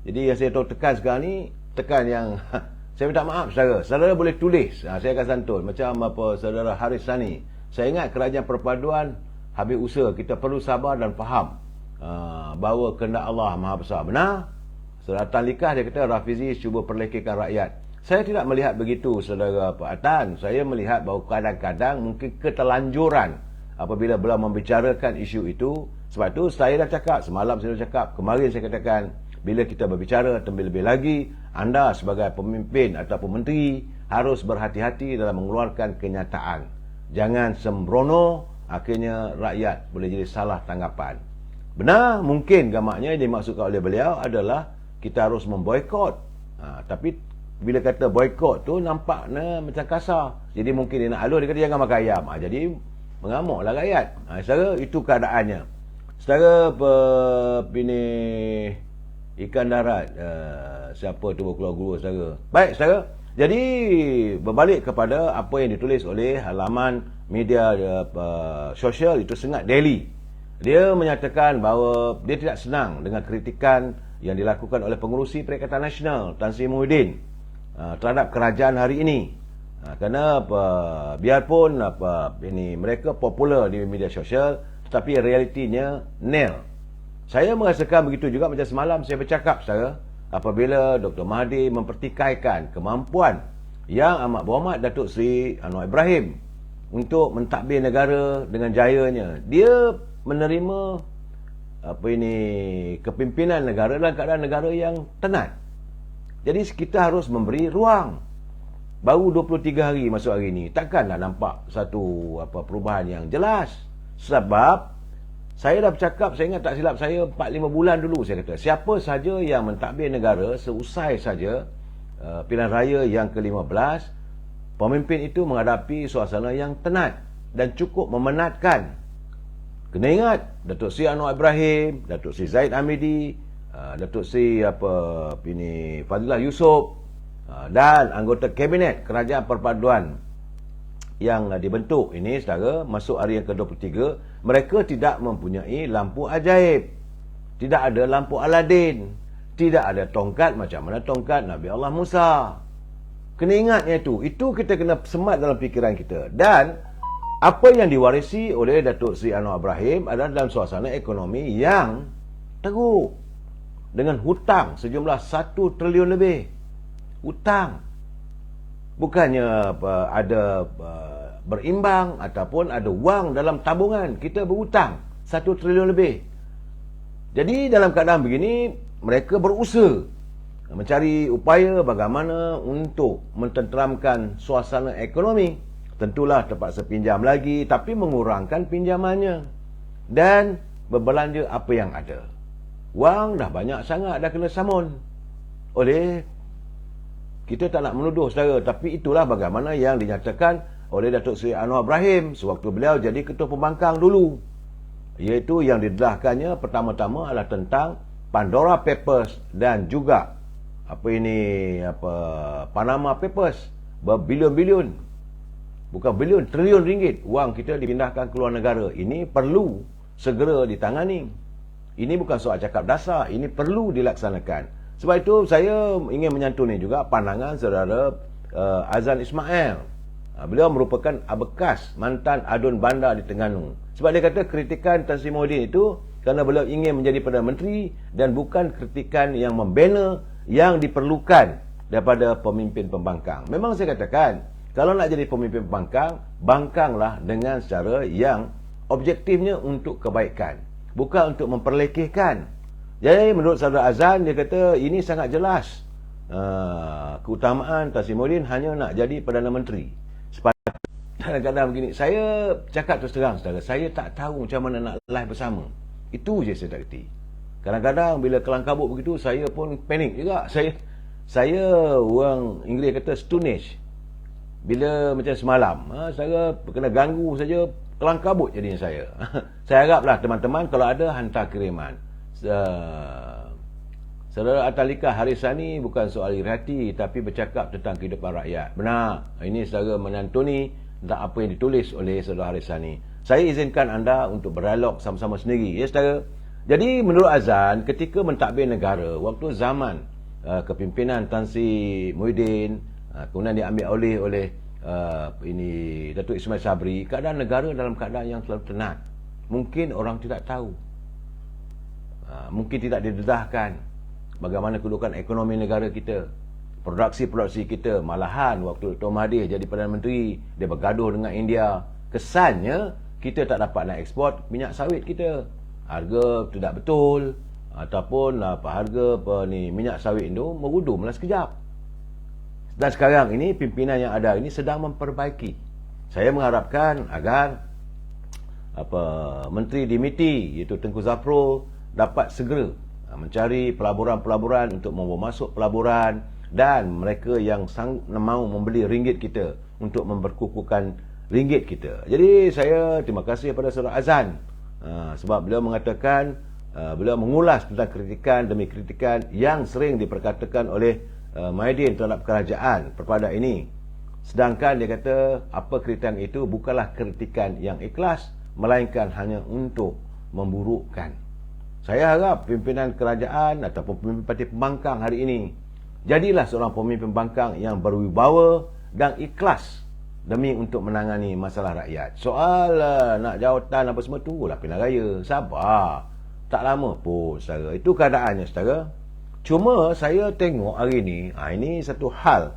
Jadi yang saya tahu tekan sekarang ni, tekan yang saya minta maaf saudara. Saudara boleh tulis, saya akan santun. Macam saudara Haris Sani. Saya ingat kerajaan perpaduan habis usaha, kita perlu sabar dan faham bahawa kehendak Allah Maha Besar. Benar? Saudara Tan Likah dia kata Rafizi cuba perlekehkan rakyat. Saya tidak melihat begitu saudara Tan. Saya melihat bahawa kadang-kadang mungkin keterlanjuran apabila membicarakan isu itu. Sebab itu saya dah cakap, semalam saya dah cakap, kemarin saya katakan, bila kita berbicara, terlebih-lebih lagi, anda sebagai pemimpin ataupun menteri harus berhati-hati dalam mengeluarkan kenyataan. Jangan sembrono, akhirnya rakyat boleh jadi salah tanggapan. Benar, mungkin gamaknya yang dimaksudkan oleh beliau adalah kita harus memboikot. Tapi bila kata boikot tu nampaknya macam kasar. Jadi mungkin dia nak halus, dia kata jangan makan ayam. Jadi mengamuklah rakyat. Saudara, itu keadaannya. Saudara ikan darat, siapa tu berkeluar guru saudara. Baik saudara, jadi berbalik kepada apa yang ditulis oleh halaman media sosial itu Sengat Daily. Dia menyatakan bahawa dia tidak senang dengan kritikan yang dilakukan oleh pengerusi Perikatan Nasional Tan Sri Muhyiddin terhadap kerajaan hari ini. Kerana biarpun mereka popular di media sosial, tetapi realitinya nil. Saya merasakan begitu juga macam semalam saya bercakap saudara, apabila Dr. Mahathir mempertikaikan kemampuan yang amat berhormat Datuk Seri Anwar Ibrahim untuk mentadbir negara dengan jayanya. Dia menerima kepimpinan negara dalam keadaan negara yang tenat. Jadi kita harus memberi ruang. Baru 23 hari masuk hari ni, takkanlah nampak satu perubahan yang jelas. Sebab saya dah bercakap, saya ingat tak silap saya 4-5 bulan dulu saya kata, siapa saja yang mentadbir negara seusai saja pilihan raya yang ke-15, pemimpin itu menghadapi suasana yang tenat dan cukup memenatkan. Kena ingat, Datuk Seri Anwar Ibrahim, Datuk Seri Zahid Hamidi, Datuk Seri Fadilah Yusof, dan anggota kabinet kerajaan perpaduan yang dibentuk ini, saudara, masuk hari yang ke-23, mereka tidak mempunyai lampu ajaib, tidak ada lampu Aladin, tidak ada tongkat macam mana tongkat Nabi Allah Musa. Kena ingatnya itu kita kena semat dalam fikiran kita. Dan apa yang diwarisi oleh Datuk Seri Anwar Ibrahim adalah dalam suasana ekonomi yang teruk, dengan hutang sejumlah 1 triliun lebih. Hutang. Bukannya ada berimbang ataupun ada wang dalam tabungan. Kita berhutang 1 triliun lebih. Jadi dalam keadaan begini, mereka berusaha mencari upaya bagaimana untuk mententeramkan suasana ekonomi. Tentulah terpaksa pinjam lagi, tapi mengurangkan pinjamannya dan berbelanja apa yang ada. Wang dah banyak sangat, dah kena samun oleh, kita tak nak menuduh saudara, tapi itulah bagaimana yang dinyatakan oleh Datuk Seri Anwar Ibrahim sewaktu beliau jadi Ketua Pembangkang dulu. Iaitu yang didedahkannya pertama-tama adalah tentang Pandora Papers dan juga Panama Papers. Berbilion-bilion, bukan bilion, triliun ringgit wang kita dipindahkan ke luar negara. Ini perlu segera ditangani. Ini bukan soal cakap dasar, ini perlu dilaksanakan. Sebab itu saya ingin menyantuni juga pandangan saudara Azan Ismail. Beliau merupakan bekas mantan adun bandar di Terengganu. Sebab dia kata kritikan Tan Sri Muhyiddin itu kerana beliau ingin menjadi Perdana Menteri dan bukan kritikan yang membina yang diperlukan daripada pemimpin pembangkang. Memang saya katakan, kalau nak jadi pemimpin pembangkang, bangkanglah dengan cara yang objektifnya untuk kebaikan, bukan untuk memperlekehkan. Jadi menurut saudara Azan, dia kata ini sangat jelas. Keutamaan Tan Sri Muhyiddin hanya nak jadi Perdana Menteri. Kadang-kadang begini, saya cakap terus terang saudara, saya tak tahu macam mana nak live bersama. Itu je saya tak kerti. Kadang-kadang bila kelang kabut begitu, saya pun panik juga. Saya orang Inggeris kata stunish. Bila macam semalam, saya kena ganggu saja, kelang kabut jadinya saya. Saya haraplah teman-teman kalau ada hantar kiriman. Saudara Atalika Harisani bukan soal iri hati, tapi bercakap tentang kehidupan rakyat. Benar, ini saudara menantuni tentang apa yang ditulis oleh saudara Harisani. Saya izinkan anda untuk berdialog sama-sama sendiri, ya saudara. Jadi menurut Azan, ketika mentadbir negara, waktu zaman kepimpinan Tan Sri Muhyiddin, kemudian diambil oleh Datuk Ismail Sabri, keadaan negara dalam keadaan yang terlalu tenat. Mungkin orang tidak tahu, mungkin tidak didedahkan bagaimana kedudukan ekonomi negara kita, produksi kita. Malahan waktu Dr. Mahathir jadi Perdana Menteri, dia bergaduh dengan India. Kesannya kita tak dapat nak ekspor minyak sawit kita, harga tidak betul, ataupun harga minyak sawit itu merudumlah sekejap. Dan sekarang ini pimpinan yang ada ini sedang memperbaiki. Saya mengharapkan agar Menteri di MITI iaitu Tengku Zafrul dapat segera mencari pelaburan-pelaburan untuk membawa masuk pelaburan, dan mereka yang mahu membeli ringgit kita untuk memperkukuhkan ringgit kita. Jadi saya terima kasih kepada saudara Azan, sebab beliau mengatakan, beliau mengulas tentang kritikan demi kritikan yang sering diperkatakan oleh Muhyiddin terhadap kerajaan perpada ini. Sedangkan dia kata apa kritikan itu bukanlah kritikan yang ikhlas, melainkan hanya untuk memburukkan. Saya harap pimpinan kerajaan ataupun pemimpin parti pembangkang hari ini jadilah seorang pemimpin pembangkang yang berwibawa dan ikhlas demi untuk menangani masalah rakyat. Soal nak jawatan apa semua, tunggulah pilihan raya. Sabar, tak lama pun saudara. Itu keadaannya saudara. Cuma saya tengok hari ini, ini satu hal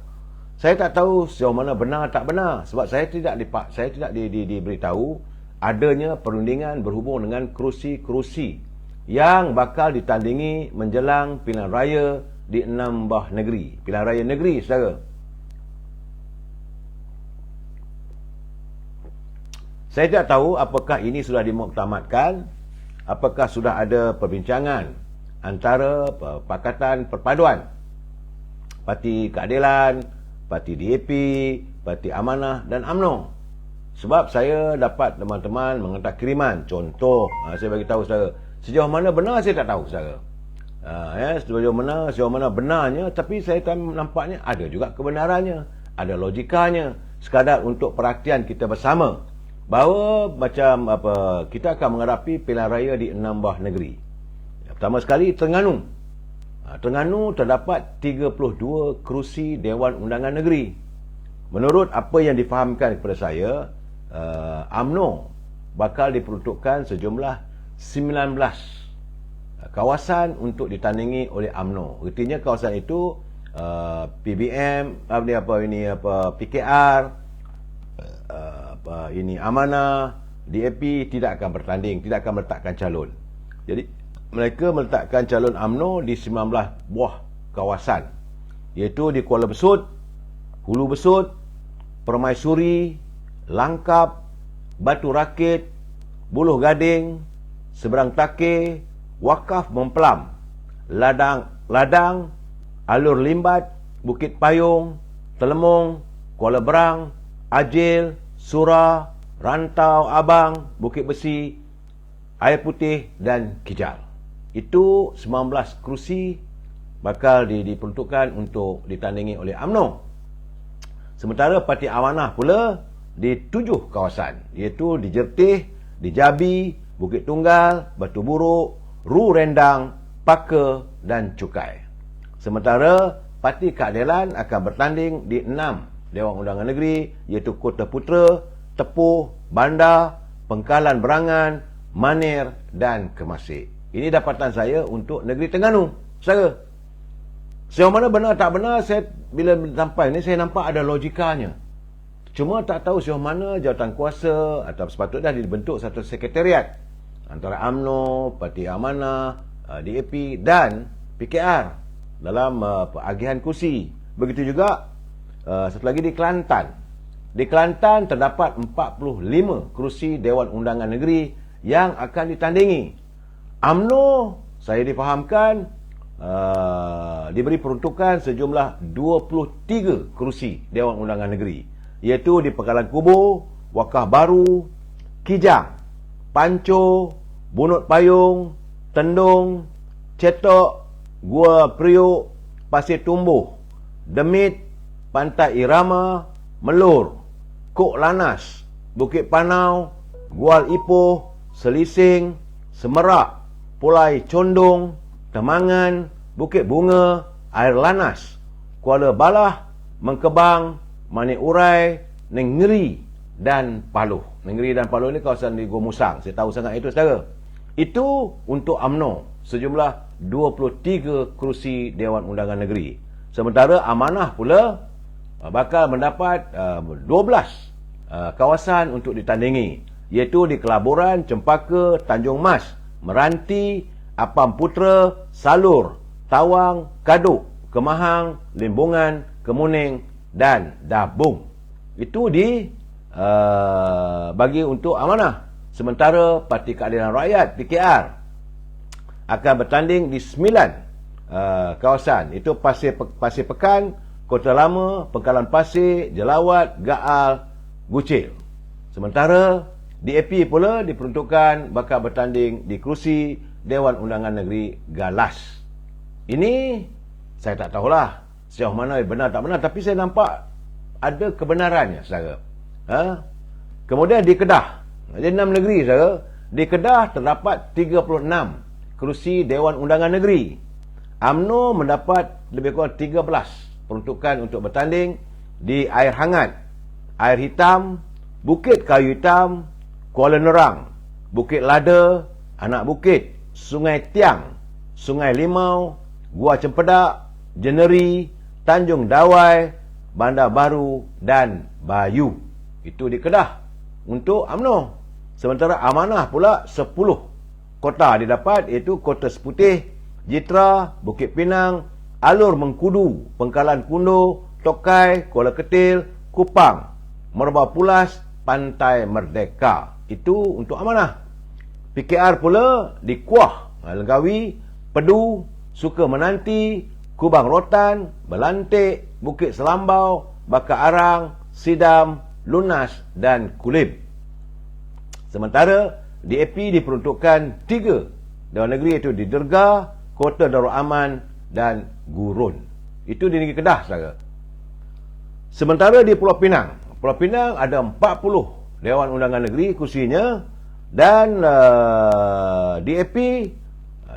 saya tak tahu sejauh mana benar tak benar, sebab saya tidak diberitahu adanya perundingan berhubung dengan kerusi-kerusi yang bakal ditandingi menjelang pilihan raya di 6 buah negeri. Pilihan raya negeri saudara. Saya tidak tahu apakah ini sudah dimuktamadkan, apakah sudah ada perbincangan antara Pakatan Perpaduan, Parti Keadilan, Parti DAP, Parti Amanah dan UMNO. Sebab saya dapat teman-teman menghantar kiriman. Contoh, saya bagi tahu saudara, sejauh mana benar saya tak tahu saudara. Sejauh mana benarnya, tapi saya nampaknya ada juga kebenarannya, ada logikanya, sekadar untuk perhatian kita bersama bahawa macam kita akan menghadapi pilihan raya di 6 buah negeri. Pertama sekali Terengganu. Terengganu terdapat 32 kerusi Dewan Undangan Negeri. Menurut apa yang difahamkan kepada saya, UMNO bakal diperuntukkan sejumlah 19 kawasan untuk ditandingi oleh UMNO. Artinya kawasan itu PBM, PKR, ini Amanah, DAP tidak akan bertanding, tidak akan meletakkan calon. Jadi mereka meletakkan calon UMNO di 19 buah kawasan, iaitu di Kuala Besut, Hulu Besut, Permaisuri, Langkap, Batu Rakit, Buloh Gading, Seberang Takir, Wakaf Memplam, Ladang, Alur Limbat, Bukit Payung, Telemong, Kuala Berang, Ajil, Surah, Rantau Abang, Bukit Besi, Air Putih dan Kijal. Itu 19 kerusi bakal diperuntukkan untuk ditandingi oleh UMNO. Sementara Parti Amanah pula di 7 kawasan, iaitu di Jertih, di Jabi, Bukit Tunggal, Batu Buruk, Ru Rendang, Paka dan Cukai. Sementara Parti Keadilan akan bertanding di 6 Dewan Undangan Negeri, iaitu Kota Putra, Tepuh, Bandar, Pengkalan Berangan, Manir dan Kemasik. Ini dapatan saya untuk negeri Terengganu. Saudara, sejauh mana benar tak benar, saya bila sampai ni saya nampak ada logikanya. Cuma tak tahu sejauh mana jawatan kuasa atau sepatutnya dibentuk satu sekretariat antara UMNO, Parti Amanah, DAP dan PKR dalam agihan kursi. Begitu juga satu lagi di Kelantan. Di Kelantan terdapat 45 kerusi Dewan Undangan Negeri yang akan ditandingi. UMNO saya difahamkan diberi peruntukan sejumlah 23 kerusi Dewan Undangan Negeri, iaitu di Pekalan Kubu, Wakah Baru, Kijang, Panco, Bunut Payung, Tendung, Cetok, Gua Priuk, Pasir Tumbuh, Demit, Pantai Irama, Melur, Kok Lanas, Bukit Panau, Gual Ipoh, Selising, Semerak, Pulai Condong, Temangan, Bukit Bunga, Air Lanas, Kuala Balah, Mengkebang, Manik Urai, Nenggeri dan Paluh. Nenggeri dan Paluh ini kawasan di Gua Musang. Saya tahu sangat itu, saudara. Itu untuk UMNO, sejumlah 23 kerusi Dewan Undangan Negeri. Sementara Amanah pula bakal mendapat 12 kawasan untuk ditandingi, iaitu di Kelaburan, Cempaka, Tanjung Mas, Meranti, Apam Putra, Salur, Tawang, Kaduk, Kemahang, Limbungan, Kemuning dan Dabung. Itu bagi untuk Amanah. Sementara Parti Keadilan Rakyat PKR akan bertanding di 9 kawasan, itu Pasir Pekan, Kota Lama, Pengkalan Pasir, Jelawat, Gaal, Gucil. Sementara DAP pula diperuntukkan bakal bertanding di kerusi Dewan Undangan Negeri Galas. Ini saya tak tahulah sejauh mana benar tak benar, tapi saya nampak ada kebenarannya, saudara. Kemudian di Kedah, ada 6 negeri, saudara. Di Kedah terdapat 36 kerusi Dewan Undangan Negeri. UMNO mendapat lebih kurang 13 peruntukan untuk bertanding di Air Hangat, Air Hitam, Bukit Kayu Hitam, Kuala Nerang, Bukit Lada, Anak Bukit, Sungai Tiang, Sungai Limau, Gua Cempedak, Jeneri, Tanjung Dawai, Bandar Baru dan Bayu. Itu di Kedah untuk UMNO. Sementara Amanah pula 10 kota didapat, iaitu Kota Seputih, Jitra, Bukit Pinang, Alur Mengkudu, Pengkalan Kundo, Tokai, Kuala Ketil, Kupang, Merbau Pulas, Pantai Merdeka. Itu untuk amanah. PKR pula di Kuah, Langkawi, Pedu, Suka-Menanti, Kubang Rotan, Belantik, Bukit Selambau, Bakar Arang, Sidam, Lunas dan Kulim. Sementara DAP diperuntukkan 3 Dewan Negeri, iaitu di Derga, Kota Darul Aman dan Gurun. Itu di negeri Kedah, saudara. Sementara di Pulau Pinang ada 40 Dewan Undangan Negeri kursinya, dan DAP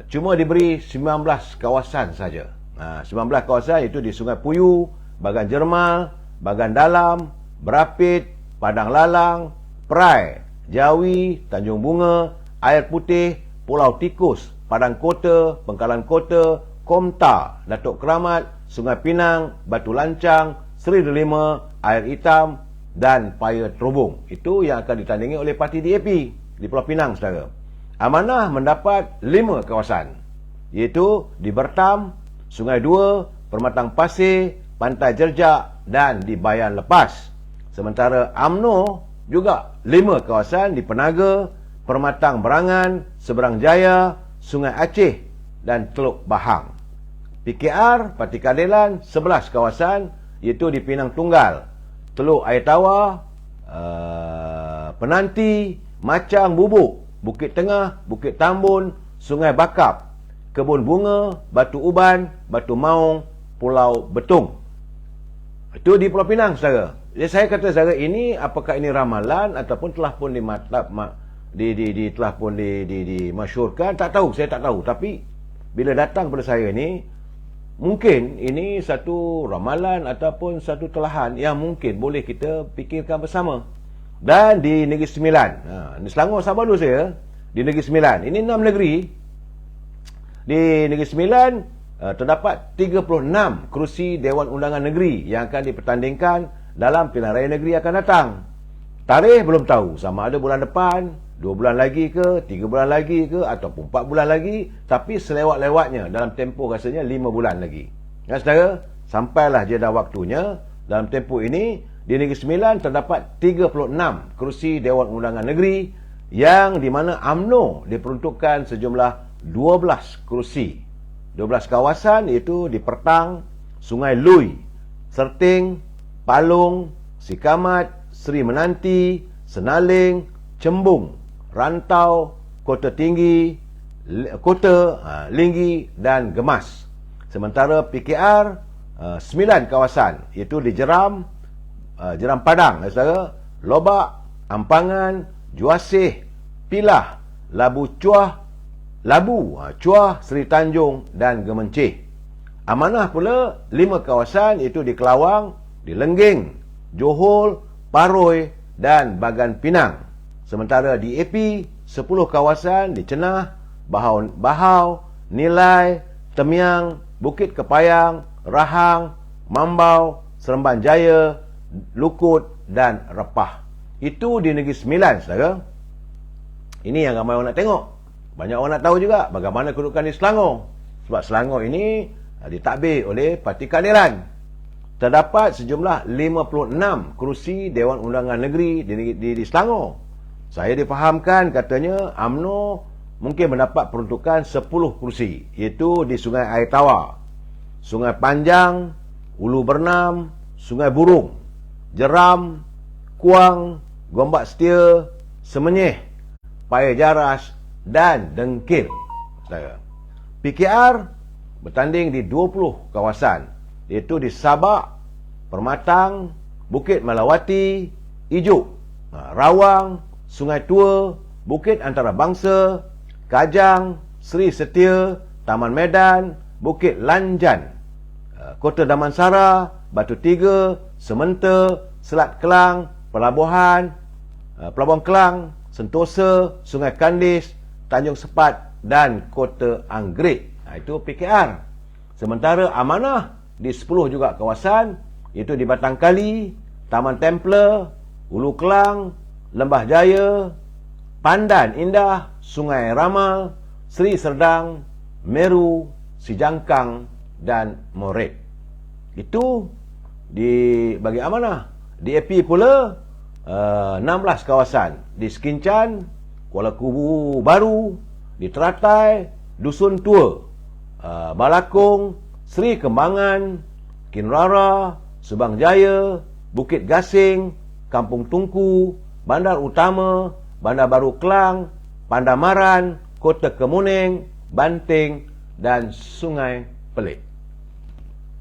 cuma diberi 19 kawasan saja. 19 kawasan itu di Sungai Puyu, Bagan Jermal, Bagan Dalam, Berapit, Padang Lalang, Perai, Jawi, Tanjung Bunga, Air Putih, Pulau Tikus, Padang Kota, Bengkalan Kota, Komta, Datuk Keramat, Sungai Pinang, Batu Lancang, Seri Delima, Air Hitam dan Paya Terubung. Itu yang akan ditandingi oleh parti DAP di Pulau Pinang, saudara. Amanah mendapat 5 kawasan, iaitu di Bertam, Sungai Dua, Permatang Pasir, Pantai Jerjak dan di Bayan Lepas. Sementara UMNO juga 5 kawasan di Penaga, Permatang Berangan, Seberang Jaya, Sungai Aceh dan Teluk Bahang. PKR, Parti Keadilan, 11 kawasan, iaitu di Pinang Tunggal, Teluk Air Tawar, Penanti, Macang Bubuk, Bukit Tengah, Bukit Tambun, Sungai Bakap, Kebun Bunga, Batu Uban, Batu Maung, Pulau Betung. Itu di Pulau Pinang, saudara. Jadi saya kata, saudara, ini apakah ini ramalan ataupun telah pun dimasyhurkan? Tak tahu, saya tak tahu. Tapi bila datang kepada saya ini, mungkin ini satu ramalan ataupun satu telahan yang mungkin boleh kita fikirkan bersama. Dan di Negeri Sembilan, di Selangor, sabar dulu saya, di Negeri Sembilan, ini 6 negeri. Di Negeri Sembilan terdapat 36 kerusi Dewan Undangan Negeri yang akan dipertandingkan dalam pilihan raya negeri akan datang. Tarikh belum tahu, sama ada bulan depan, 2 bulan lagi ke, 3 bulan lagi ke, ataupun 4 bulan lagi. Tapi selewat-lewatnya, dalam tempoh rasanya 5 bulan lagi. Ya, saudara, sampailah jeda waktunya. Dalam tempoh ini, di Negeri Sembilan terdapat 36 kerusi Dewan Undangan Negeri, yang di mana UMNO diperuntukkan sejumlah 12 kerusi. 12 kawasan, iaitu di Pertang, Sungai Lui, Serting, Palung, Sikamat, Seri Menanti, Senaling, Cembung, Rantau, Kota Tinggi, Kota Linggi dan Gemas. Sementara PKR 9 kawasan, iaitu di Jeram, Jeram Padang, saudara, Lobak, Ampangan, Juasih, Pilah, Cuah, Seri Tanjung dan Gemencih. Amanah pula 5 kawasan, iaitu di Kelawang, di Lengging, Johor, Paroi dan Bagan Pinang. Sementara di AP 10 kawasan di Cenah, Bahau, Nilai, Temiang, Bukit Kepayang, Rahang, Mambau, Seremban Jaya, Lukut dan Repah. Itu di Negeri Sembilan, saudara. Ini yang ramai orang nak tengok. Banyak orang nak tahu juga bagaimana kedudukan di Selangor. Sebab Selangor ini ditadbir oleh Parti Keadilan. Terdapat sejumlah 56 kerusi Dewan Undangan Negeri di Selangor. Saya difahamkan katanya UMNO mungkin mendapat peruntukan 10 kerusi, iaitu di Sungai Air Tawar, Sungai Panjang, Ulu Bernam, Sungai Burung, Jeram, Kuang, Gombak Setia, Semenyih, Paya Jaras dan Dengkir. PKR bertanding di 20 kawasan, iaitu di Sabak, Permatang, Bukit Melawati, Ijuk, Rawang, Sungai Tua, Bukit Antarabangsa, Kajang, Seri Setia, Taman Medan, Bukit Lanjan, Kota Damansara, Batu Tiga, Sementa, Selat Kelang, Pelabuhan Kelang, Sentosa, Sungai Kandis, Tanjung Sepat dan Kota Anggerik. Itu PKR. Sementara amanah di 10 juga kawasan, iaitu di Batang Kali, Taman Templer, Ulu Kelang, Lembah Jaya, Pandan Indah, Sungai Ramal, Seri Serdang, Meru, Sijangkang dan Moret. Itu bagi amanah. DAP pula 16 kawasan di Sekinchan, Kuala Kubu Baru, di Teratai, Dusun Tua, Balakong, Seri Kembangan, Kinrara, Subang Jaya, Bukit Gasing, Kampung Tungku, Bandar Utama, Bandar Baru Kelang, Pandamaran, Kota Kemuning, Banting dan Sungai Pelik.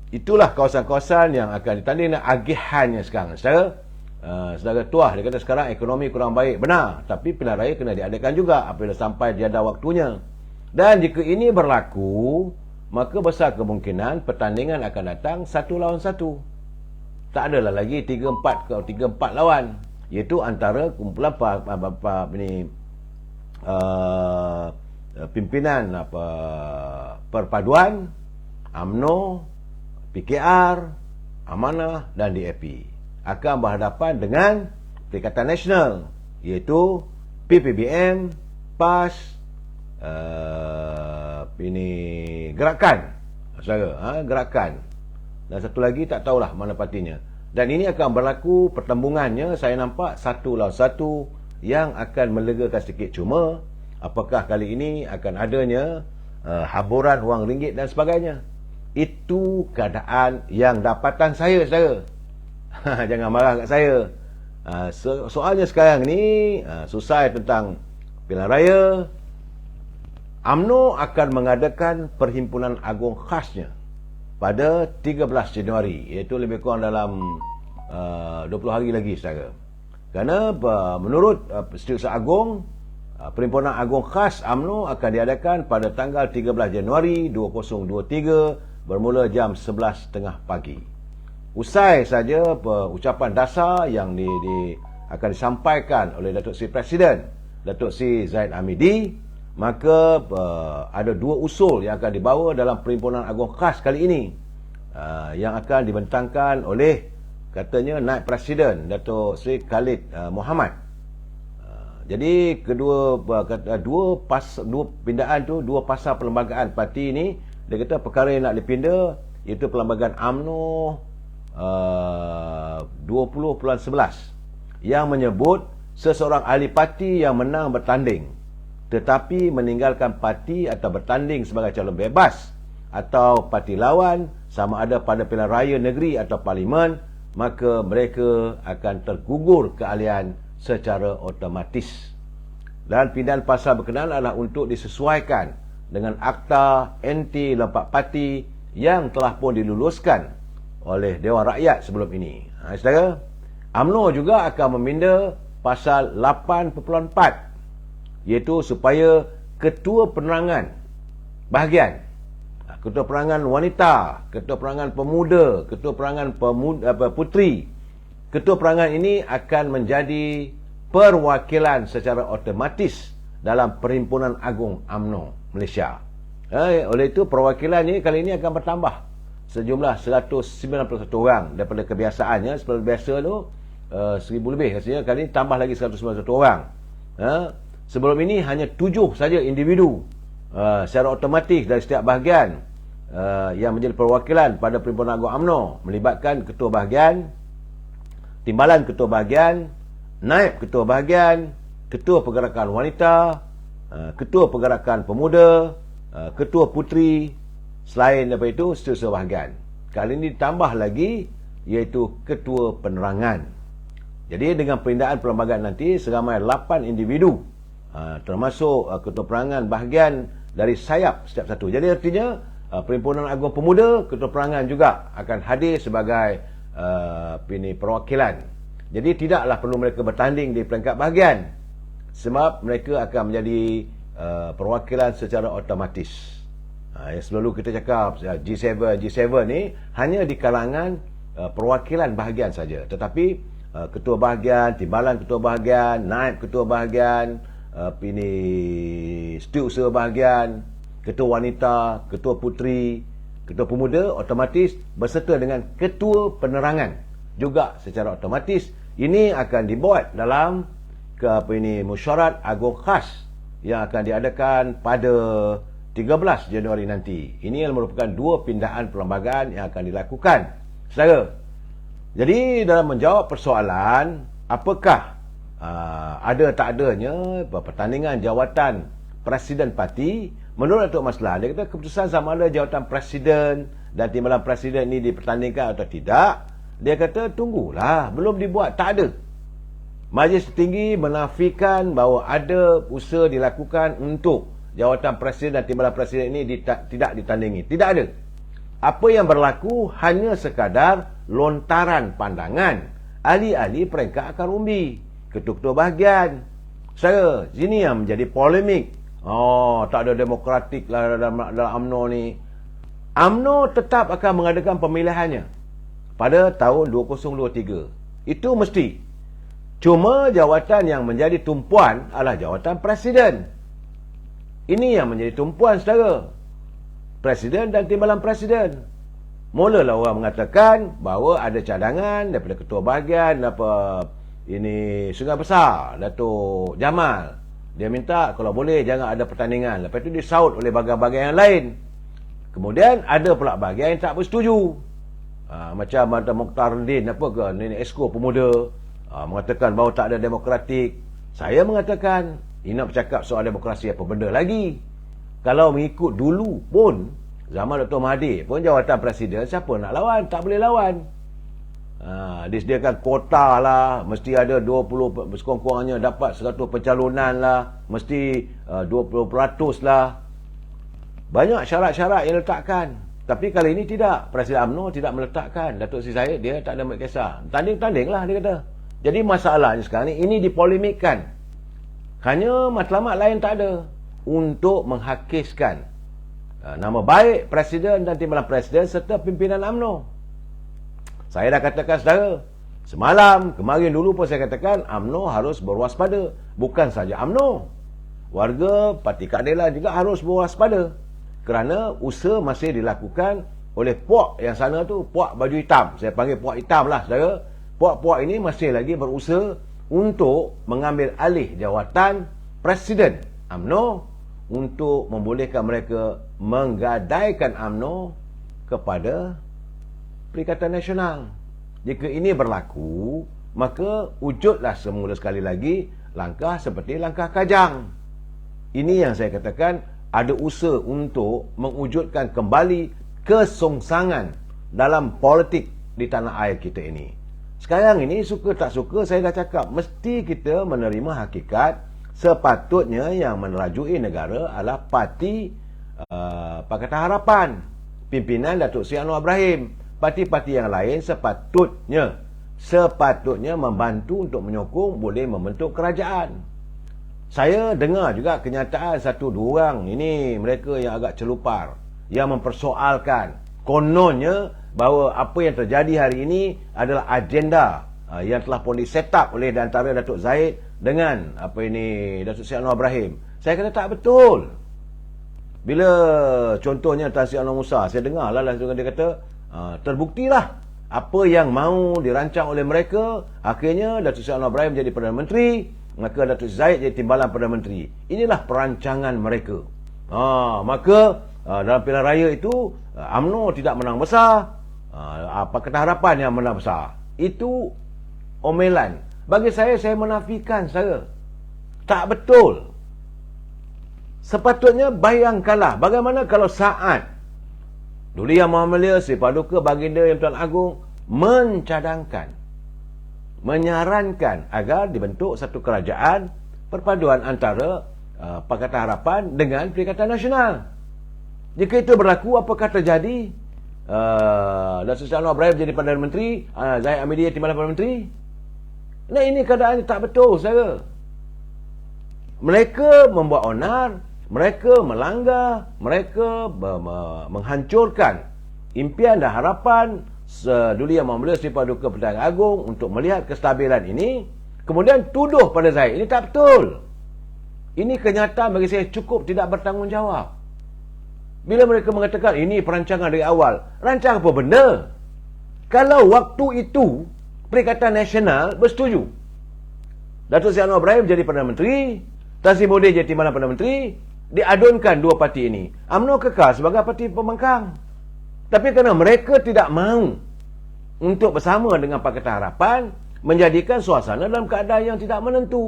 Itulah kawasan-kawasan yang akan ditanding dan agihannya sekarang. Saudara tuah, dia kata sekarang ekonomi kurang baik. Benar, tapi pilihan raya kena diadakan juga apabila sampai tiada waktunya. Dan jika ini berlaku, maka besar kemungkinan pertandingan akan datang 1 lawan 1. Tak adalah lagi 3-4 lawan. Iaitu antara kumpulan pimpinan perpaduan, UMNO, PKR, Amanah dan DAP akan berhadapan dengan Perikatan Nasional, iaitu PPBM, PAS, Gerakan, Gerakan, dan satu lagi tak tahulah mana partinya. Dan ini akan berlaku pertembungannya, saya nampak 1 lawan 1 yang akan melegakan sedikit. Cuma apakah kali ini akan adanya haburan wang ringgit dan sebagainya? Itu keadaan yang dapatan saya, saudara. Jangan marah kat saya. Soalnya sekarang ni selesai tentang pilihan raya. UMNO akan mengadakan perhimpunan agung khasnya pada 13 Januari, iaitu lebih kurang dalam 20 hari lagi, saudara. Kerana menurut Setiausaha Agung, perhimpunan agung khas UMNO akan diadakan pada tanggal 13 Januari 2023 bermula jam 11.30 pagi. Usai saja ucapan dasar yang akan disampaikan oleh Datuk Seri Presiden, Datuk Seri Zahid Hamidi, maka ada 2 usul yang akan dibawa dalam perhimpunan agung khas kali ini, yang akan dibentangkan oleh, katanya, Naib Presiden Datuk Seri Khalid Muhammad. Jadi dua pindaan tu, 2 pasal perlembagaan parti ini, dia kata perkara yang nak dipinda iaitu perlembagaan UMNO 20.11 yang menyebut seseorang ahli parti yang menang bertanding tetapi meninggalkan parti atau bertanding sebagai calon bebas atau parti lawan, sama ada pada pilihan raya negeri atau parlimen, maka mereka akan tergugur keahlian secara otomatis. Dan pindaan pasal berkenaan adalah untuk disesuaikan dengan Akta Anti Lompat Parti yang telah pun diluluskan oleh Dewan Rakyat sebelum ini. Saudara, UMNO juga akan meminda pasal 8.4, iaitu supaya ketua penerangan bahagian, ketua penerangan wanita, ketua penerangan pemuda, ketua penerangan puteri, ketua penerangan ini akan menjadi perwakilan secara otomatis dalam Perhimpunan Agung UMNO Malaysia. Oleh itu perwakilan ini kali ini akan bertambah sejumlah 191 orang daripada kebiasaannya. Seperti biasa tu 1000 lebih rasanya, kali ini tambah lagi 191 orang. Sebelum ini hanya 7 saja individu secara otomatis dari setiap bahagian yang menjadi perwakilan pada Perhimpunan Agung UMNO, melibatkan ketua bahagian, timbalan ketua bahagian, naib ketua bahagian, ketua pergerakan wanita, ketua pergerakan pemuda, ketua puteri, selain daripada itu setiausaha bahagian. Kali ini ditambah lagi iaitu ketua penerangan. Jadi dengan pindaan perlembagaan nanti seramai 8 individu, termasuk ketua penerangan bahagian dari sayap setiap satu. Jadi artinya Perhimpunan Agung Pemuda, ketua penerangan juga akan hadir sebagai perwakilan. Jadi tidaklah perlu mereka bertanding di peringkat bahagian, sebab mereka akan menjadi perwakilan secara otomatis. Yang selalu kita cakap G7 ni hanya di kalangan perwakilan bahagian saja, tetapi ketua bahagian, timbalan ketua bahagian, naib ketua bahagian, setiausaha bahagian, ketua wanita, ketua puteri, ketua pemuda otomatis berserta dengan ketua penerangan juga secara otomatis. Ini akan dibuat dalam mesyuarat agung khas yang akan diadakan pada 13 Januari nanti. Ini merupakan 2 pindaan perlembagaan yang akan dilakukan, saudara. Jadi dalam menjawab persoalan apakah ada tak adanya pertandingan jawatan Presiden Parti. Menurut Datuk Maslan, dia kata keputusan sama ada jawatan Presiden dan timbalan Presiden ini dipertandingkan atau tidak, dia kata tunggulah, belum dibuat, tak ada. Majlis Tertinggi menafikan bahawa ada usaha dilakukan untuk jawatan Presiden dan timbalan Presiden ini tidak ditandingi. Tidak ada. Apa yang berlaku hanya sekadar lontaran pandangan ahli-ahli peringkat akar umbi, ketua-ketua bahagian. Saya, sini yang menjadi polemik. Tak ada demokratik lah dalam UMNO ni. UMNO tetap akan mengadakan pemilihannya pada tahun 2023. Itu mesti. Cuma jawatan yang menjadi tumpuan adalah jawatan Presiden. Ini yang menjadi tumpuan, saudara. Presiden dan timbalan Presiden. Mulalah orang mengatakan bahawa ada cadangan daripada ketua bahagian Sungai Besar, Datuk Jamal. Dia minta kalau boleh jangan ada pertandingan. Lepas itu disaut oleh bahagian-bahagian yang lain. Kemudian ada pula bahagian yang tak bersetuju. Macam ada Mokhtar Din Nenek Esko Pemuda mengatakan bahawa tak ada demokratik. Saya mengatakan ini nak bercakap soal demokrasi apa benda lagi. Kalau mengikut dulu pun zaman Dr. Mahathir pun jawatan Presiden, siapa nak lawan? Tak boleh lawan. Disediakan kota lah, mesti ada 20 sekurang-kurangnya dapat 100 pencalonan lah, mesti 20% lah. Banyak syarat-syarat yang letakkan. Tapi kali ini tidak. Presiden UMNO tidak meletakkan. Datuk Seri Zahid dia tak ada ambil kisah. Tanding-tanding lah dia kata. Jadi masalahnya sekarang ini dipolemikkan. Hanya matlamat lain tak ada untuk menghakiskan nama baik Presiden dan timbalan Presiden serta pimpinan UMNO. Saya dah katakan saudara, semalam, kemarin dulu pun saya katakan UMNO harus berwaspada. Bukan saja UMNO, warga Parti Keadilan juga harus berwaspada. Kerana usaha masih dilakukan oleh puak yang sana tu, puak baju hitam. Saya panggil puak hitam lah saudara. Puak-puak ini masih lagi berusaha untuk mengambil alih jawatan Presiden UMNO untuk membolehkan mereka menggadaikan UMNO kepada Perikatan Nasional. Jika ini berlaku, maka wujudlah semula sekali lagi langkah seperti langkah Kajang. Ini yang saya katakan ada usaha untuk mewujudkan kembali kesongsangan dalam politik di tanah air kita ini. Sekarang ini suka tak suka saya dah cakap, mesti kita menerima hakikat sepatutnya yang menerajui negara adalah Parti Pakatan Harapan, pimpinan Datuk Seri Anwar Ibrahim. Parti-parti yang lain sepatutnya membantu untuk menyokong boleh membentuk kerajaan. Saya dengar juga kenyataan satu dua orang ini, mereka yang agak celupar, yang mempersoalkan kononnya bahawa apa yang terjadi hari ini adalah agenda yang telah pun di-set up oleh antara Datuk Zahid dengan Datuk Seri Anwar Ibrahim. Saya kata tak betul. Bila contohnya Tan Sri Anwar Musa, saya dengar lah dia kata terbuktilah apa yang mau dirancang oleh mereka, akhirnya Datuk Seri Anwar Ibrahim jadi Perdana Menteri, maka Datuk Zahid jadi timbalan Perdana Menteri. Inilah perancangan mereka. Maka dalam pilihan raya itu UMNO tidak menang besar, Pakatan Harapan yang menang besar. Itu omelan. Bagi saya menafikan saya. Tak betul. Sepatutnya bayangkanlah bagaimana kalau saat Duli Yang Maha Mulia Sri Paduka Baginda Yang Tuan Agong mencadangkan, menyarankan agar dibentuk satu kerajaan perpaduan antara Pakatan Harapan dengan Perikatan Nasional. Jika itu berlaku, apakah terjadi? Datuk Seri Anwar Ibrahim jadi Perdana Menteri, Zahid Hamidi timbalan Perdana Menteri. Nah, ini keadaan tak betul, saudara. Mereka membuat onar, mereka melanggar, mereka menghancurkan impian dan harapan Duli Yang Maha Mulia Sri Paduka Pertuan Agong untuk melihat kestabilan ini, kemudian tuduh pada Zahid. Ini tak betul. Ini kenyataan bagi saya cukup tidak bertanggungjawab. Bila mereka mengatakan ini perancangan dari awal, rancang apa benda? Kalau waktu itu Perikatan Nasional bersetuju, Datuk Seri Anwar Ibrahim jadi Perdana Menteri, Tan Sri Bode jadi timbalan Perdana Menteri, diadunkan dua parti ini, UMNO kekal sebagai parti pembangkang. Tapi kerana mereka tidak mahu untuk bersama dengan Pakatan Harapan, menjadikan suasana dalam keadaan yang tidak menentu.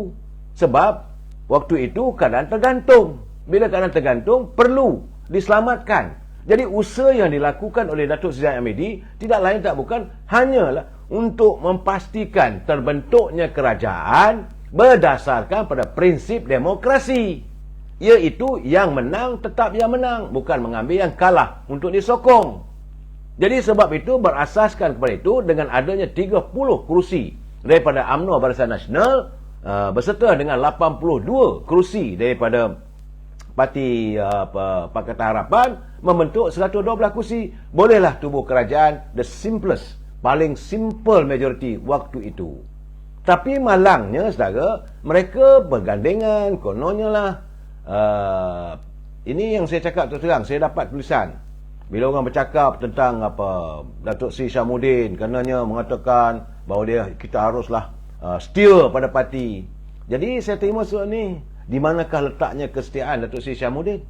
Sebab waktu itu keadaan tergantung. Bila keadaan tergantung, perlu diselamatkan. Jadi usaha yang dilakukan oleh Datuk Seri Zahid Hamidi tidak lain tak bukan hanyalah untuk memastikan terbentuknya kerajaan berdasarkan pada prinsip demokrasi, iaitu yang menang tetap yang menang, bukan mengambil yang kalah untuk disokong. Jadi sebab itu berasaskan kepada itu, dengan adanya 30 kerusi daripada UMNO Barisan Nasional berserta dengan 82 kerusi daripada Parti Pakatan Harapan, membentuk 112 kerusi, bolehlah tubuh kerajaan, the simplest, paling simple majority waktu itu. Tapi malangnya saudara, mereka bergandengan, kononnya lah. Ini yang saya cakap terang, saya dapat tulisan. Bila orang bercakap tentang Datuk Seri Syahmudin, karenanya mengatakan bahawa kita haruslah setia pada parti. Jadi saya terima surat ni. Di manakah letaknya kesetiaan Datuk Seri Syahmudin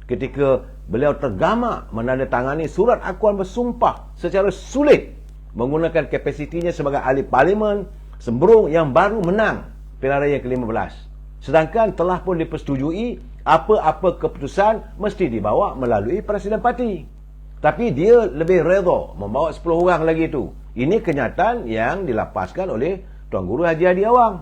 ketika beliau tergamak menandatangani surat akuan bersumpah secara sulit menggunakan kapasitinya sebagai ahli parlimen Sembrong yang baru menang pilihan raya ke-15, sedangkan telah pun dipersetujui apa-apa keputusan mesti dibawa melalui Presiden Parti. Tapi dia lebih redha membawa 10 orang lagi itu. Ini kenyataan yang dilapaskan oleh Tuan Guru Haji Hadi Awang.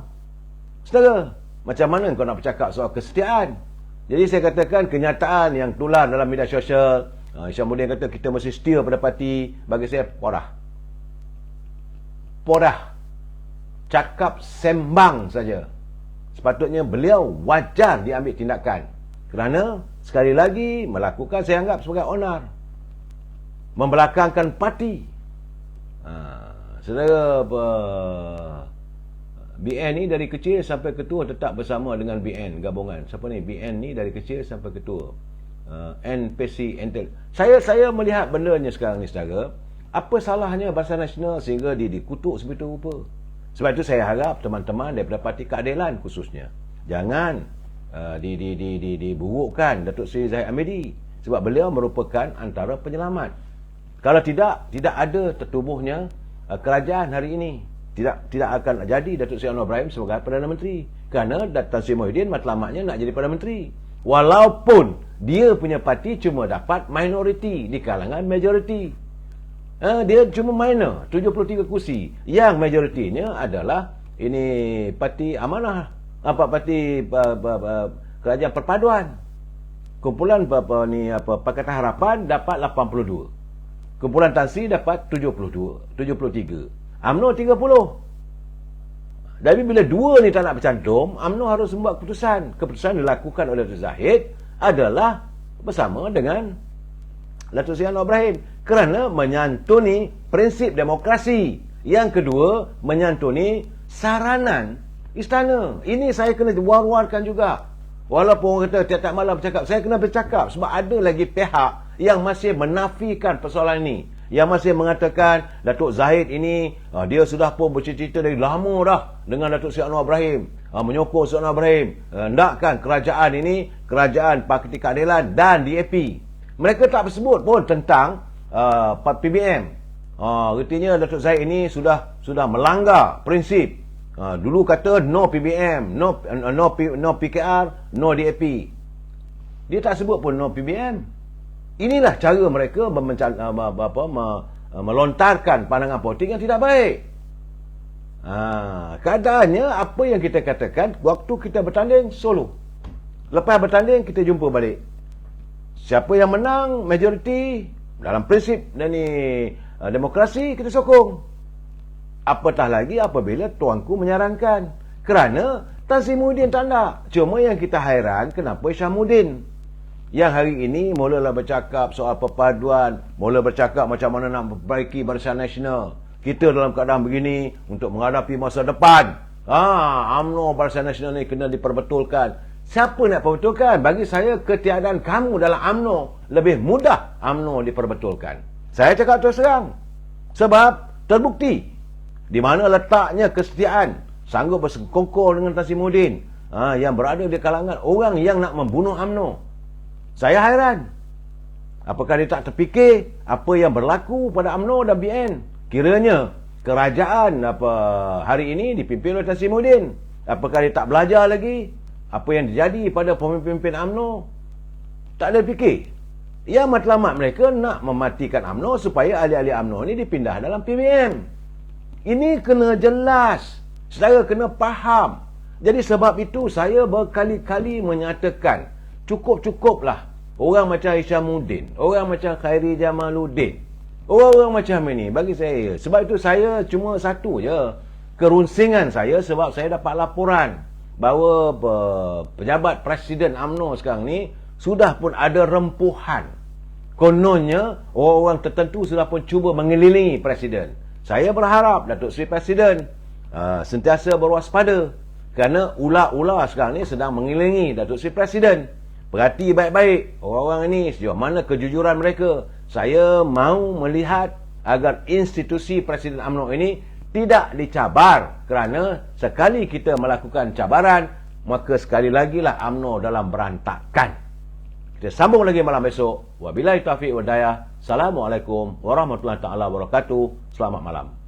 Saudara, macam mana kau nak bercakap soal kesetiaan? Jadi saya katakan kenyataan yang tular dalam media sosial, Syahmudin kata kita mesti setia pada parti, bagi saya podah. Cakap sembang saja. Sepatutnya beliau wajar diambil tindakan, kerana sekali lagi melakukan, saya anggap sebagai onar, membelakangkan parti. Saudara, BN ni dari kecil sampai ketua tetap bersama dengan BN gabungan. Siapa ni? BN ni dari kecil sampai ketua. NPC Intel. Saya melihat bendanya sekarang ni saudara. Apa salahnya Barisan Nasional sehingga dikutuk sebegitu rupa? Sebab itu saya harap teman-teman daripada Parti Keadilan khususnya jangan diburukkan Datuk Seri Zahid Hamidi, sebab beliau merupakan antara penyelamat. Kalau tidak ada tertubuhnya kerajaan hari ini, tidak akan jadi Datuk Seri Anwar Ibrahim sebagai Perdana Menteri, kerana Tan Sri Muhyiddin matlamatnya nak jadi Perdana Menteri, walaupun dia punya parti cuma dapat minoriti di kalangan majoriti. Dia cuma minor, 73 kursi. Yang majoritinya adalah ini Parti Amanah, Parti Kerajaan Perpaduan. Kumpulan Pakatan Harapan dapat 82. Kumpulan Tan Sri dapat 73. UMNO 30. Tapi bila dua ni tak nak bercantum, UMNO harus membuat keputusan. Keputusan dilakukan oleh Datuk Zahid adalah bersama dengan Datuk Seri Anwar Ibrahim, kerana menyantuni prinsip demokrasi. Yang kedua, menyantuni saranan istana. Ini saya kena war-warkan juga. Walaupun orang kata tiap-tiap malam bercakap, saya kena bercakap sebab ada lagi pihak yang masih menafikan persoalan ini, yang masih mengatakan Datuk Zahid ini dia sudah pun bercerita dari lama dah dengan Datuk Seri Anwar Ibrahim, menyokong Seri Anwar Ibrahim, hendakkan kerajaan ini kerajaan Parti Keadilan dan DAP. Mereka tak bersebut pun tentang PBM. Artinya Datuk Zahid ini sudah melanggar prinsip. Dulu kata no PBM, no PKR, no DAP. Dia tak sebut pun no PBM. Inilah cara mereka melontarkan pandangan politik yang tidak baik. Keadaannya apa yang kita katakan waktu kita bertanding solo. Lepas bertanding kita jumpa balik. Siapa yang menang majoriti dalam prinsip dan demokrasi kita sokong. Apatah lagi apabila tuanku menyarankan, kerana Tan Sri Muhyiddin tak nak. Cuma yang kita hairan kenapa Syahmudin yang hari ini mulalah bercakap soal perpaduan, mula bercakap macam mana nak memperbaiki Barisan Nasional. Kita dalam keadaan begini untuk menghadapi masa depan. UMNO Barisan Nasional ni kena diperbetulkan. Siapa nak perbetulkan? Bagi saya ketiadaan kamu dalam UMNO lebih mudah UMNO diperbetulkan. Saya cakap terus terang. Sebab terbukti di mana letaknya kesetiaan sanggup bersekongkol dengan Tan Sri Muhyiddin yang berada di kalangan orang yang nak membunuh UMNO. Saya hairan. Apakah dia tak terfikir apa yang berlaku pada UMNO dan BN? Kiranya kerajaan hari ini dipimpin oleh Tan Sri Muhyiddin. Apakah dia tak belajar lagi apa yang terjadi pada pemimpin-pemimpin UMNO? Tak ada fikir. Yang matlamat mereka nak mematikan UMNO supaya ahli-ahli UMNO ni dipindah dalam PBN. Ini kena jelas. Saudara kena faham. Jadi sebab itu saya berkali-kali menyatakan, cukup-cukuplah orang macam Hishamuddin, orang macam Khairi Jamaluddin, orang-orang macam ini bagi saya. Sebab itu saya cuma satu je kerunsingan saya, sebab saya dapat laporan bahawa pejabat Presiden UMNO sekarang ni sudah pun ada rempuhan. Kononnya orang-orang tertentu sudah pun cuba mengelilingi Presiden. Saya berharap Datuk Seri Presiden sentiasa berwaspada, kerana ular-ular sekarang ni sedang mengelilingi Datuk Seri Presiden. Perhati baik-baik orang-orang ini, sejauh mana kejujuran mereka. Saya mahu melihat agar institusi Presiden UMNO ini tidak dicabar, kerana sekali kita melakukan cabaran, maka sekali lagi lah UMNO dalam berantakan. Kita sambung lagi malam esok. Wabillahi taufiq wal hidayah. Assalamualaikum warahmatullahi taala wabarakatuh. Selamat malam.